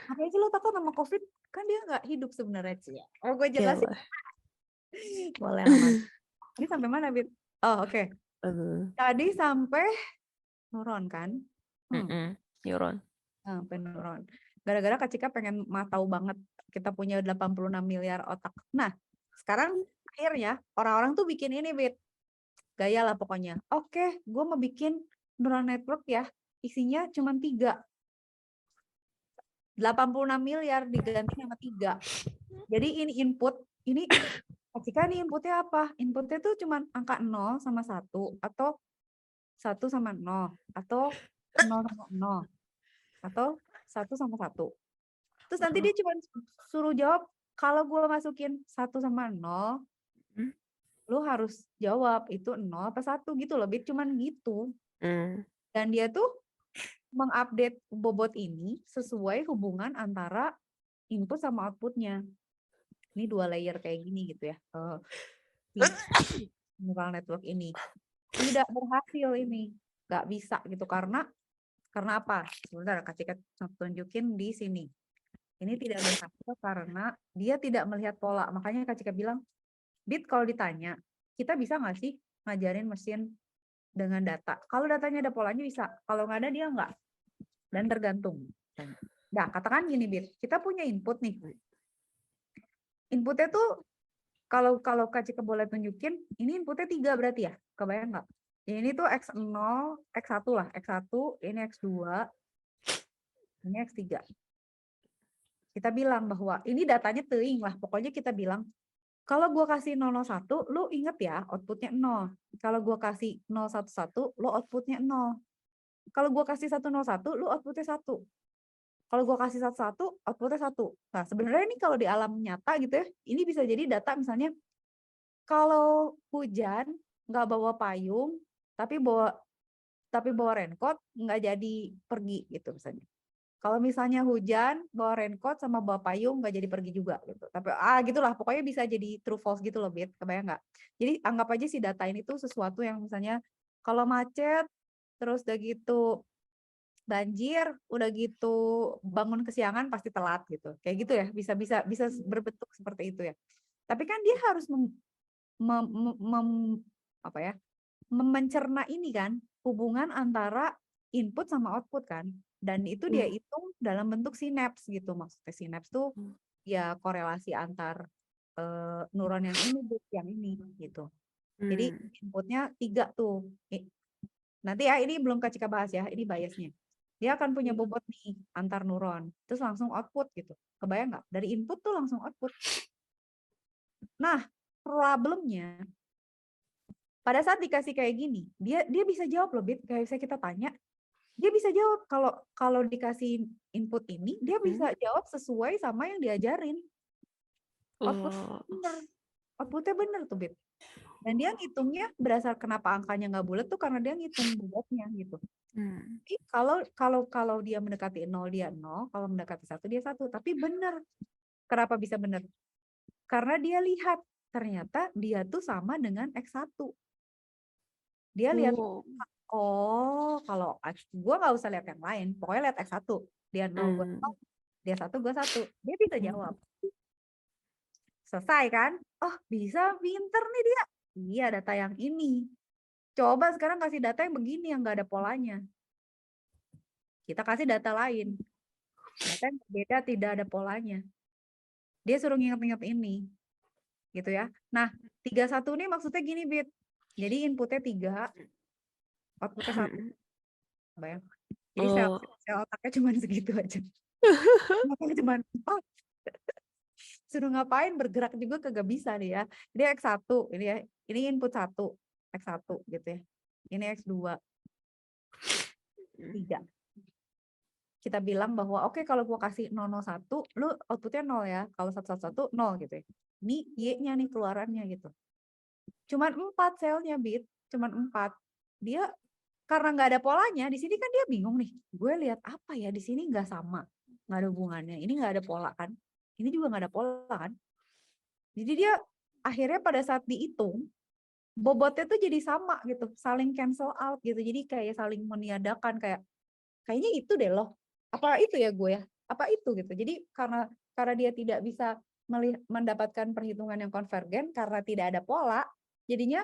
Apa sih lo takut sama COVID? Kan dia nggak hidup sebenarnya sih. Oh, gue jelasin. Boleh lah. Ini sampai mana, Bit? Oh, oke. Tadi sampai neuron kan? Neuron. Sampai neuron. Gara-gara Kak Cika pengen tahu banget kita punya 86 miliar otak. Nah, sekarang akhirnya orang-orang tuh bikin ini, Bit. Gaya lah pokoknya. Oke, gue mau bikin neural network ya. Isinya cuma 3. 86 miliar diganti sama 3. Jadi ini input, ini Kak nih inputnya apa? Inputnya tuh cuman angka 0 sama 1 atau 1 sama 0 atau 0 sama 0 atau 1 sama 1. Terus nanti dia cuma suruh jawab kalau gue masukin 1 sama 0, lu harus jawab itu 0 apa 1 gitu loh, Bit, cuman gitu. Dan dia tuh mengupdate bobot ini sesuai hubungan antara input sama outputnya. Ini 2 layer kayak gini gitu ya. Neural network ini tidak berhasil ini, nggak bisa gitu karena apa? Sebentar, Kak tunjukin di sini. Ini tidak berhasil karena dia tidak melihat pola. Makanya Kak Cika bilang, Bit, kalau ditanya, kita bisa nggak sih ngajarin mesin dengan data? Kalau datanya ada polanya bisa, kalau nggak ada dia nggak. Dan tergantung. Nah, katakan gini, Bit, kita punya input nih. Inputnya tuh kalau Kak Cika boleh tunjukin, ini inputnya 3 berarti ya? Kebayang nggak? Ini tuh X0, X1 lah. X1, ini X2, ini X3. Kita bilang bahwa ini datanya teuing lah. Pokoknya kita bilang, kalau gue kasih 001, lu inget ya outputnya 0. Kalau gue kasih 011, lu outputnya 0. Kalau gue kasih 101, lu outputnya 1. Kalau gue kasih 11, outputnya 1. Nah, sebenarnya ini kalau di alam nyata gitu ya, ini bisa jadi data misalnya, kalau hujan nggak bawa payung, tapi bawa raincoat, nggak jadi pergi gitu misalnya. Kalau misalnya hujan, bawa raincoat sama bawa payung nggak jadi pergi juga gitu. Tapi gitulah, pokoknya bisa jadi true false gitu loh, Bit. Kebayang nggak? Jadi anggap aja si data ini tuh sesuatu yang misalnya kalau macet, terus udah gitu banjir, udah gitu bangun kesiangan pasti telat gitu. Kayak gitu ya, bisa berbentuk seperti itu ya. Tapi kan dia harus apa ya? Mencerna ini kan hubungan antara input sama output kan, dan itu dia hitung dalam bentuk sinaps gitu. Maksudnya sinaps tuh ya korelasi antar neuron yang ini gitu. Jadi inputnya 3 tuh. Nanti ya ini belum Kak Cika bahas ya, ini biasnya. Dia akan punya bobot nih antar neuron, terus langsung output gitu. Kebayang nggak? Dari input tuh langsung output. Nah, problemnya pada saat dikasih kayak gini, dia bisa jawab loh, Bit. Kayak saya kita tanya, dia bisa jawab kalau dikasih input ini, dia bisa jawab sesuai sama yang diajarin. Outputnya bener tuh, Bit. Dan dia ngitungnya berdasar kenapa angkanya nggak bulat tuh karena dia ngitung bobotnya gitu. Jadi kalau dia mendekati 0 dia 0, kalau mendekati 1 dia 1. Tapi bener. Kenapa bisa bener? Karena dia lihat ternyata dia tuh sama dengan X1. Dia lihat, kalau gue nggak usah lihat yang lain, pokoknya lihat X1. Dia 0, gue 0, dia 1, gue 1. Dia bisa jawab. Selesai kan? Oh, bisa, pinter nih dia. Iya, data yang ini. Coba sekarang kasih data yang begini, yang nggak ada polanya. Kita kasih data lain. Data yang berbeda, tidak ada polanya. Dia suruh nginget-nginget ini. Gitu ya. Nah, 31 ini maksudnya gini, Bit. Jadi inputnya 3, outputnya 1. Bayang. Jadi sel otaknya cuma segitu aja. Otaknya cuma 4. Suruh ngapain, bergerak juga kagak bisa nih ya. Ini X1, ini ya. Ini input 1, X1 gitu ya. Ini X2, 3. Kita bilang bahwa oke, kalau gua kasih 001, lu outputnya 0 ya. Kalau 111, 0 gitu ya. Ini Y-nya nih keluarannya gitu. Cuman 4 selnya, Bit. Cuman 4. Dia karena nggak ada polanya, di sini kan dia bingung nih. Gue lihat apa ya, di sini nggak sama. Nggak ada hubungannya. Ini nggak ada pola kan. Ini juga nggak ada pola kan. Jadi dia akhirnya pada saat dihitung, bobotnya tuh jadi sama gitu. Saling cancel out gitu. Jadi kayak saling meniadakan. Kayaknya itu deh loh. Apa itu ya gue ya? Apa itu gitu. Jadi karena dia tidak bisa mendapatkan perhitungan yang konvergen karena tidak ada pola, jadinya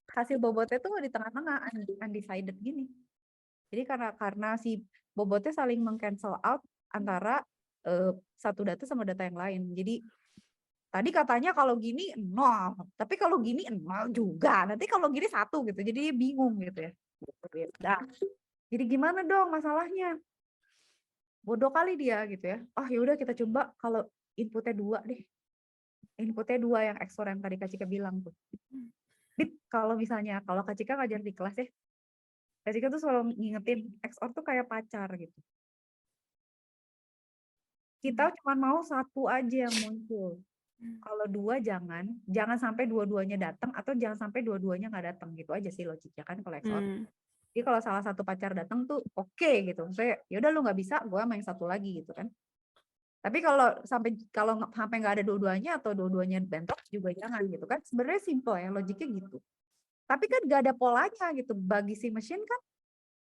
hasil bobotnya tuh di tengah-tengah undecided gini. Jadi karena si bobotnya saling meng-cancel out antara satu data sama data yang lain. Jadi tadi katanya kalau gini 0, tapi kalau gini 0 juga. Nanti kalau gini 1 gitu. Jadi dia bingung gitu ya. Nah, jadi gimana dong masalahnya? Bodoh kali dia gitu ya. Oh ya udah kita coba kalau inputnya 2 deh. inputnya 2 yang XOR yang tadi Kak Cika bilang tuh. Bit, kalau misalnya kalau Kak Cika ngajar di kelas ya, Kak Cika tuh selalu ngingetin XOR tuh kayak pacar gitu. Kita cuma mau 1 aja yang muncul. Kalau 2 jangan sampai dua-duanya datang atau jangan sampai dua-duanya nggak datang, gitu aja sih logiknya kan kalau XOR. Jadi kalau salah satu pacar datang tuh oke gitu. Maksudnya ya udah lu nggak bisa, gua main satu lagi gitu kan. Tapi kalau sampai nggak ada dua-duanya atau dua-duanya bentrok juga jangan gitu kan. Sebenarnya simple ya logiknya gitu. Tapi kan nggak ada polanya gitu. Bagi si mesin kan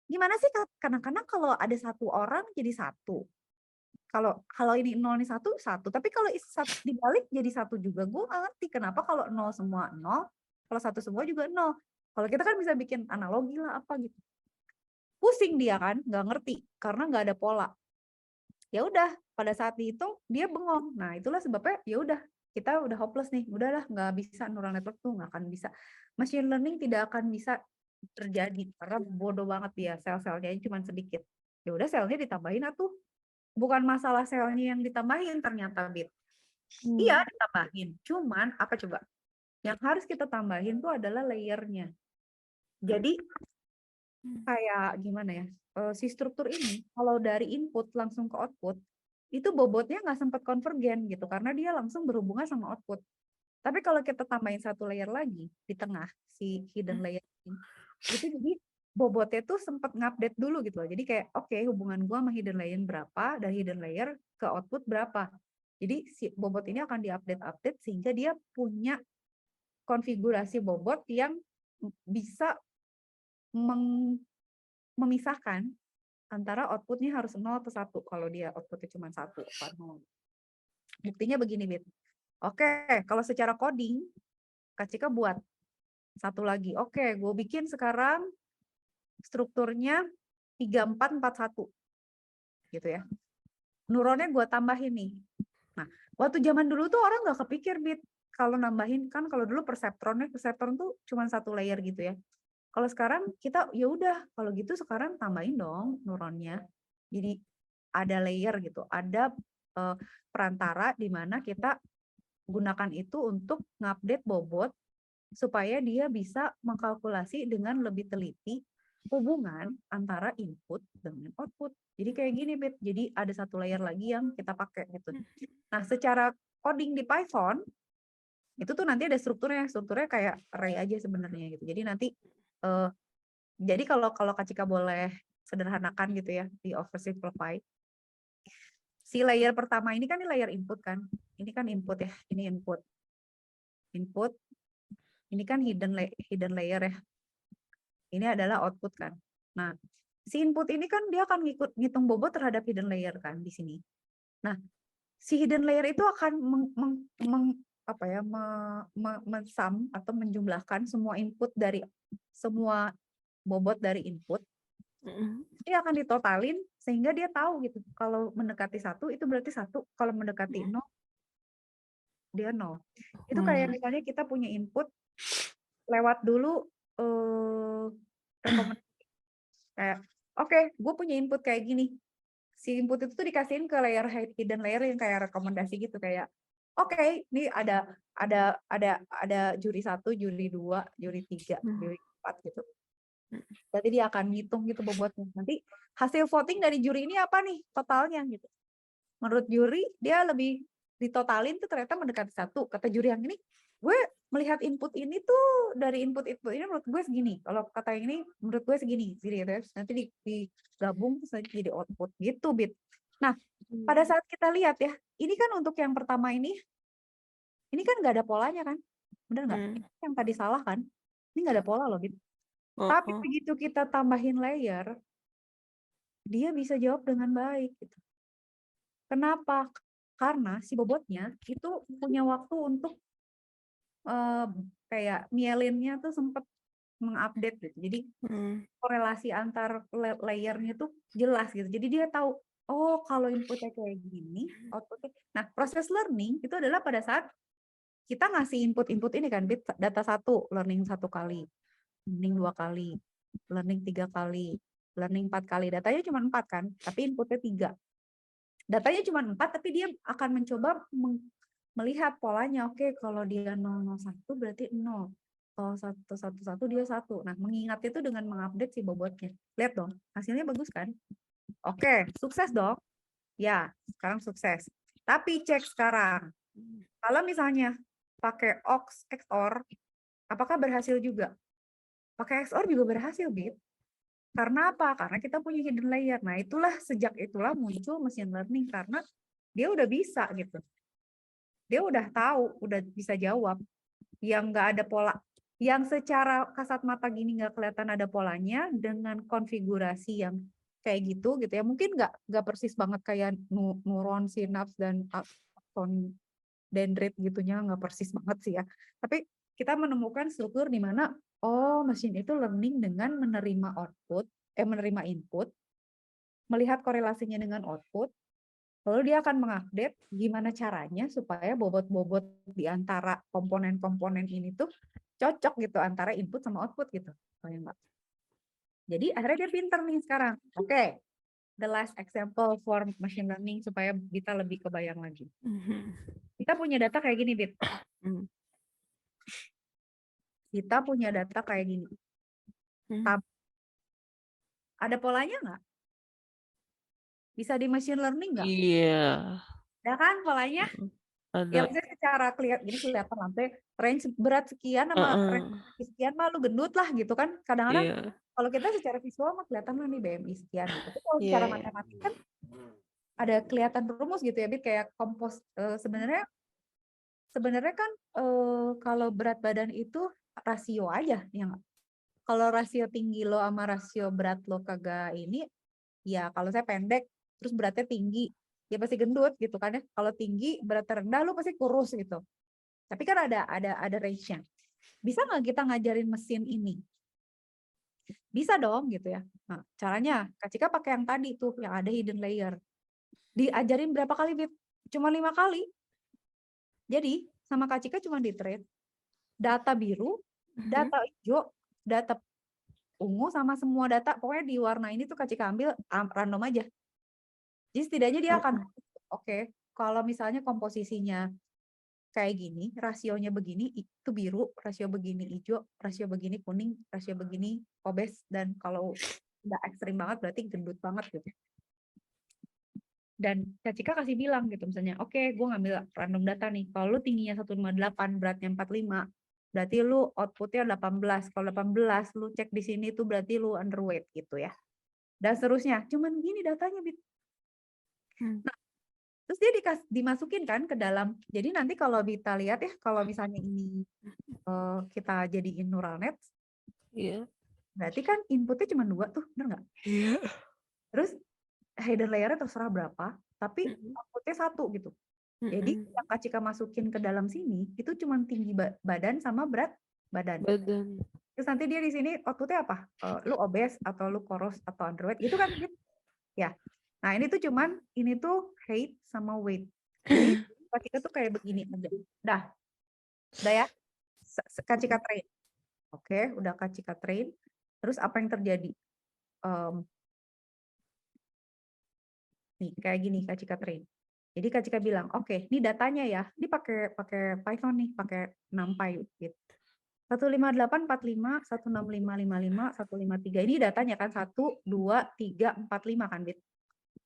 gimana sih, kadang-kadang kalau ada 1 orang jadi 1. Kalau ini 0 nih 1, 1. Tapi kalau dibalik jadi 1 juga. Gue nggak ngerti kenapa kalau 0 semua 0, kalau 1 semua juga 0. Kalau kita kan bisa bikin analogi lah apa gitu. Pusing dia kan, nggak ngerti karena nggak ada pola. Ya udah, pada saat dihitung dia bengong. Nah, itulah sebabnya ya udah kita udah hopeless nih. Udahlah, nggak bisa, neural network tuh nggak akan bisa. Machine learning tidak akan bisa terjadi karena bodoh banget dia, sel-selnya cuma sedikit. Ya udah, selnya ditambahin atuh. Bukan masalah selnya yang ditambahin ternyata, Bit. Iya, ditambahin. Cuman apa coba? Yang harus kita tambahin tuh adalah layernya. Jadi kayak gimana ya? Si struktur ini kalau dari input langsung ke output itu bobotnya nggak sempat konvergen gitu karena dia langsung berhubungan sama output. Tapi kalau kita tambahin 1 layer lagi di tengah si hidden layer ini, itu jadi bobotnya tuh sempat ngupdate dulu gitu loh. Jadi kayak oke, hubungan gua sama hidden layer berapa, dari hidden layer ke output berapa. Jadi si bobot ini akan diupdate sehingga dia punya konfigurasi bobot yang bisa memisahkan antara outputnya harus 0 atau 1 kalau dia outputnya cuma 1 atau 0. Buktinya begini, Bit. Oke, kalau secara coding, Kak Cika buat 1 lagi. Oke, gue bikin sekarang strukturnya 3441. Gitu ya. Neuronnya gue tambahin nih. Nah, waktu zaman dulu tuh orang nggak kepikir, Bit. Kalau nambahin, kan kalau dulu perseptron tuh cuma 1 layer gitu ya. Kalau sekarang kita ya udah, kalau gitu sekarang tambahin dong neuronnya. Jadi ada layer gitu, ada perantara di mana kita gunakan itu untuk ngupdate bobot supaya dia bisa mengkalkulasi dengan lebih teliti hubungan antara input dengan output. Jadi kayak gini, Bet. Jadi ada 1 layer lagi yang kita pakai gitu. Nah, secara coding di Python itu tuh nanti ada strukturnya kayak array aja sebenarnya gitu. Jadi nanti jadi kalau Kak Cika boleh sederhanakan gitu ya, di oversimplify. Si layer pertama ini kan layer input kan. Ini kan input ya, ini input. Input. Ini kan hidden layer ya. Ini adalah output kan. Nah, si input ini kan dia akan ngitung bobot terhadap hidden layer kan di sini. Nah, si hidden layer itu akan mensum atau menjumlahkan semua input dari semua bobot dari input. Dia akan ditotalin sehingga dia tahu gitu. Kalau mendekati 1 itu berarti 1, kalau mendekati 0 dia 0. Itu kayak misalnya kita punya input lewat dulu rekomendasi. Kayak oke, gue punya input kayak gini. Si input itu tuh dikasihin ke layer hidden layer yang kayak rekomendasi gitu, kayak oke, ini ada juri 1, juri 2, juri 3, juri 4 gitu. Berarti dia akan ngitung gitu bobotnya. Nanti hasil voting dari juri ini apa nih totalnya gitu. Menurut juri dia lebih ditotalin tuh ternyata mendekati 1. Kata juri yang ini, gue melihat input ini tuh dari input ini menurut gue segini. Kalau kata yang ini menurut gue segini. Jadi nanti digabung terus nanti jadi output gitu, Bit. Nah, pada saat kita lihat ya, ini kan untuk yang pertama ini kan nggak ada polanya kan? Bener nggak? Yang tadi salah kan? Ini nggak ada pola loh, Bit. Tapi begitu kita tambahin layer, dia bisa jawab dengan baik. Gitu. Kenapa? Karena si bobotnya itu punya waktu untuk kayak mielinnya tuh sempat mengupdate gitu. Jadi korelasi antar layernya tuh jelas gitu. Jadi dia tahu, oh kalau inputnya kayak gini, outputnya. Nah, proses learning itu adalah pada saat kita ngasih input ini kan, data 1, learning 1 kali, learning 2 kali, learning 3 kali, learning 4 kali. Datanya cuma 4 kan, tapi inputnya 3. Datanya cuma 4, tapi dia akan mencoba melihat polanya, oke kalau dia 001 berarti 0. Kalau 111 dia 1. Nah, mengingat itu dengan mengupdate si bobotnya. Lihat dong, hasilnya bagus kan? Oke, sukses dong. Ya, sekarang sukses. Tapi cek sekarang. Kalau misalnya pakai OX XOR, apakah berhasil juga? Pakai XOR juga berhasil, Bit. Karena apa? Karena kita punya hidden layer. Nah, sejak itulah muncul machine learning karena dia udah bisa gitu. Dia udah tahu, udah bisa jawab. Yang nggak ada pola, yang secara kasat mata gini nggak kelihatan ada polanya dengan konfigurasi yang kayak gitu ya. Mungkin nggak persis banget kayak neuron, sinaps dan akson dendrit gitunya, nggak persis banget sih ya. Tapi kita menemukan struktur di mana mesin itu learning dengan menerima input, melihat korelasinya dengan output, lalu dia akan mengupdate gimana caranya supaya bobot-bobot di antara komponen-komponen ini tuh cocok gitu antara input sama output gitu. Jadi akhirnya dia pinter nih sekarang. Oke, the last example for machine learning supaya kita lebih kebayang lagi. Kita punya data kayak gini, Bit. Kita punya data kayak gini. Ada polanya nggak? Bisa di machine learning nggak? Iya. Ada kan polanya? Ya Ada. maksudnya secara kelihatan nanti range berat sekian sama range sekian mah lu gendut lah gitu kan. Kadang-kadang kalau kita secara visual mah kelihatan lah nih BMI sekian gitu. Tapi kalau secara matematik kan ada kelihatan rumus gitu ya, Bit, kayak sebenarnya kan kalau berat badan itu rasio aja ya nggak? Kalau rasio tinggi lo sama rasio berat lo kagak ini, ya kalau saya pendek terus beratnya tinggi, ya pasti gendut gitu kan ya. Kalau tinggi berat rendah lo pasti kurus gitu. Tapi kan ada range-nya. Bisa nggak kita ngajarin mesin ini? Bisa dong gitu ya. Nah, caranya Kak Cika pakai yang tadi tuh yang ada hidden layer. Diajarin berapa kali, Bit? Cuma 5 kali. Jadi sama Kak Cika cuma di-trade data biru, data hijau, data ungu sama semua data. Pokoknya di warna ini tuh Kak Cika ambil random aja. Jadi setidaknya dia akan oke, kalau misalnya komposisinya kayak gini, rasionya begini, itu biru, rasio begini hijau, rasio begini kuning, rasio begini obes, dan kalau udah ekstrim banget berarti gendut banget gitu. Dan Kak Cika kasih bilang gitu misalnya, oke, gue ngambil random data nih, kalau lu tingginya 158, beratnya 45, berarti lu outputnya 18. Kalau 18, lu cek di sini tuh berarti lu underweight gitu ya. Dan seterusnya, cuman gini datanya, Bit. Nah, terus dia dimasukin kan ke dalam. Jadi nanti kalau kita lihat ya, kalau misalnya ini kita jadiin neural net, berarti kan inputnya cuma 2 tuh, bener nggak? Iya. Terus hidden layernya terserah berapa, tapi outputnya 1 gitu. Jadi yang Kak Cika masukin ke dalam sini itu cuma tinggi badan sama berat badan. Terus nanti dia di sini outputnya apa? Lu obes atau lu kurus atau underweight gitu kan? Ya. Nah ini tuh ini tuh height sama weight. Jadi Kak Cika tuh kayak begini aja. Udah ya. Kak Cika train. Oke, udah Kak Cika train. Terus apa yang terjadi? Nih kayak gini Kak Cika train. Jadi Kak Cika bilang, oke, ini datanya ya. Ini pakai Python nih, pakai NumPy gitu. 15845, 16555, 153. Ini datanya kan 1, 2, 3, 4, 5 kan, Bit.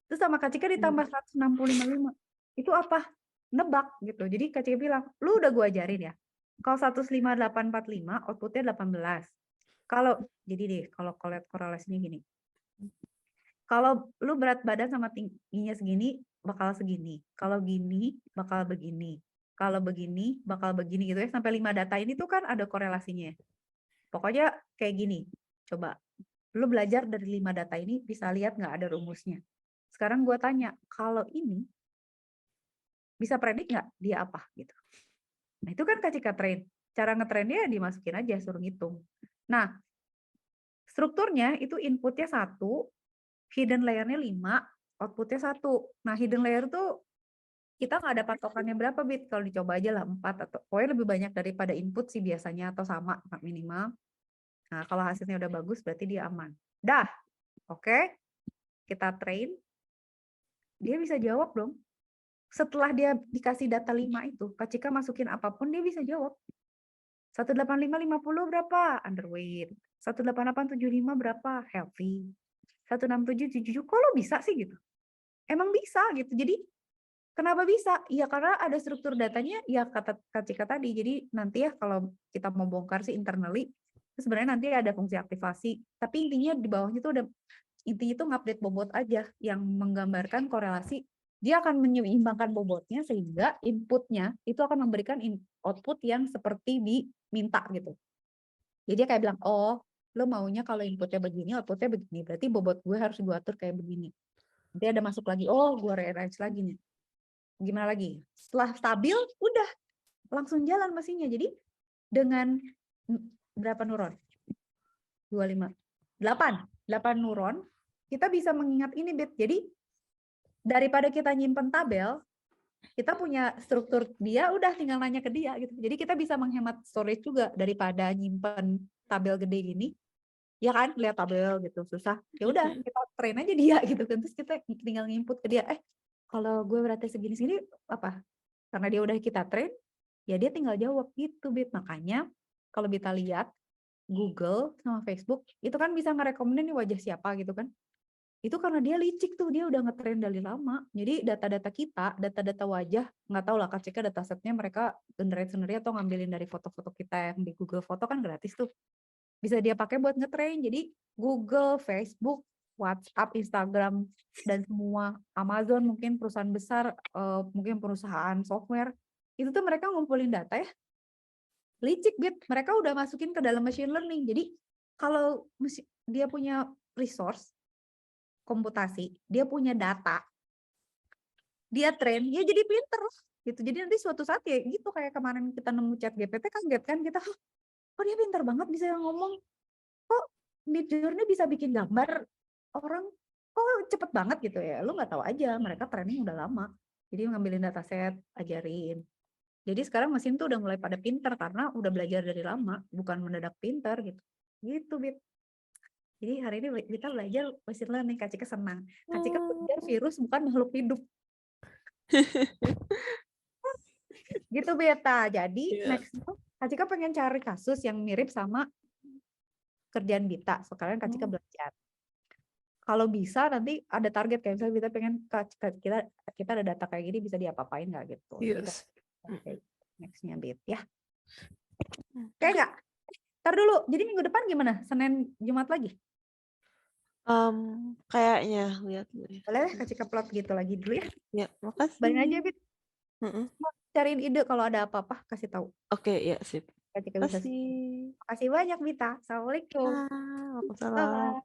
Terus sama Kak Cika ditambah 165. Itu apa? Nebak gitu. Jadi Kak Cika bilang, lu udah gue ajarin ya. Kalau 15845 outputnya 18. Kalau korelasinya gini. Kalau lu berat badan sama tingginya segini, bakal segini. Kalau gini, bakal begini. Kalau begini, bakal begini gitu ya. Sampai 5 data ini tuh kan ada korelasinya. Pokoknya kayak gini. Coba, lu belajar dari 5 data ini, bisa lihat nggak ada rumusnya. Sekarang gue tanya, kalau ini, bisa predik nggak dia apa? Gitu. Nah itu kan Kak Cika train. Cara ngetrainnya dimasukin aja, suruh ngitung. Nah, strukturnya itu inputnya 1, hidden layer-nya 5, outputnya 1. Nah, hidden layer tuh kita nggak ada patokannya berapa, Bit. Kalau dicoba aja lah 4 atau pokoknya lebih banyak daripada input sih biasanya atau sama minimal. Nah, kalau hasilnya udah bagus berarti dia aman. Dah. Oke. Kita train. Dia bisa jawab dong. setelah dia dikasih data 5 itu, Kak Cika masukin apapun dia bisa jawab. 18550 berapa? Underweight. 18875 berapa? Healthy. 16777 kok lo bisa sih gitu? Emang bisa gitu. Jadi kenapa bisa? Ya karena ada struktur datanya ya kata Kak Cika tadi. Jadi nanti ya kalau kita mau bongkar sih internally, sebenarnya nanti ada fungsi aktivasi. Tapi intinya di bawahnya tuh ada intinya itu ngupdate bobot aja yang menggambarkan korelasi. Dia akan menyeimbangkan bobotnya sehingga inputnya itu akan memberikan output yang seperti diminta gitu. Jadi dia kayak bilang, oh lo maunya kalau inputnya begini, outputnya begini. Berarti bobot gue harus gue atur kayak begini. Nanti ada masuk lagi, oh gue rearrange lagi nih. Gimana lagi? Setelah stabil, udah langsung jalan mesinnya. Jadi dengan berapa neuron? 25. 8 neuron, kita bisa mengingat ini, Bet. Jadi daripada kita nyimpen tabel, kita punya struktur dia, udah tinggal nanya ke dia gitu. Jadi kita bisa menghemat storage juga daripada nyimpen tabel gede gini. Ya kan, lihat tabel gitu susah. Ya udah, kita train aja dia gitu kan. Terus kita tinggal nginput ke dia, kalau gue beratnya segini-segini apa? Karena dia udah kita train, ya dia tinggal jawab gitu, Bet. Makanya kalau kita lihat Google sama Facebook, itu kan bisa ngerekomenin nih wajah siapa gitu kan. Itu karena dia licik tuh, dia udah ngetrain dari lama. Jadi data-data kita, data-data wajah, nggak tahu lah Kak Cika datasetnya mereka generate sendiri atau ngambilin dari foto-foto kita yang di Google Foto kan gratis tuh. Bisa dia pakai buat ngetrain. Jadi Google, Facebook, WhatsApp, Instagram, dan semua Amazon mungkin perusahaan besar, mungkin perusahaan software, itu tuh mereka ngumpulin data ya. Licik, Bet. Mereka udah masukin ke dalam machine learning. Jadi kalau dia punya resource, komputasi, dia punya data, dia train, ya jadi pinter gitu. Jadi nanti suatu saat ya gitu kayak kemarin kita nemu chat GPT kaget kan kita, kok dia pinter banget bisa ngomong, kok Midjourney bisa bikin gambar orang, kok cepet banget gitu ya. Lu nggak tahu aja, mereka training udah lama. Jadi ngambilin dataset, ajarin. Jadi sekarang mesin tuh udah mulai pada pinter karena udah belajar dari lama, bukan mendadak pinter gitu. Gitu, Bit. Jadi hari ini kita belajar machine learning, Kak Cika senang. Kak Cika belajar virus bukan makhluk hidup. Gitu, Beta. Jadi next Kak Cika pengen cari kasus yang mirip sama kerjaan Bita. Sekarang Kak Cika belajar. Kalau bisa nanti ada target kayak misalnya Bita pengen kita ada data kayak gini bisa diapa-apain nggak gitu. Yes. Jadi nextnya Bit ya. Kayak nggak? Ntar dulu. Jadi minggu depan gimana? Senin Jumat lagi? Kayaknya lihat dulu ya. Boleh Kak Cika plot gitu lagi dulu ya. Ya, makasih. Balik aja, Bit. Cariin ide kalau ada apa-apa kasih tahu. Oke, ya sip. Kak Cika bisa. Makasih banyak, Bita. Assalamualaikum. Waalaikumsalam.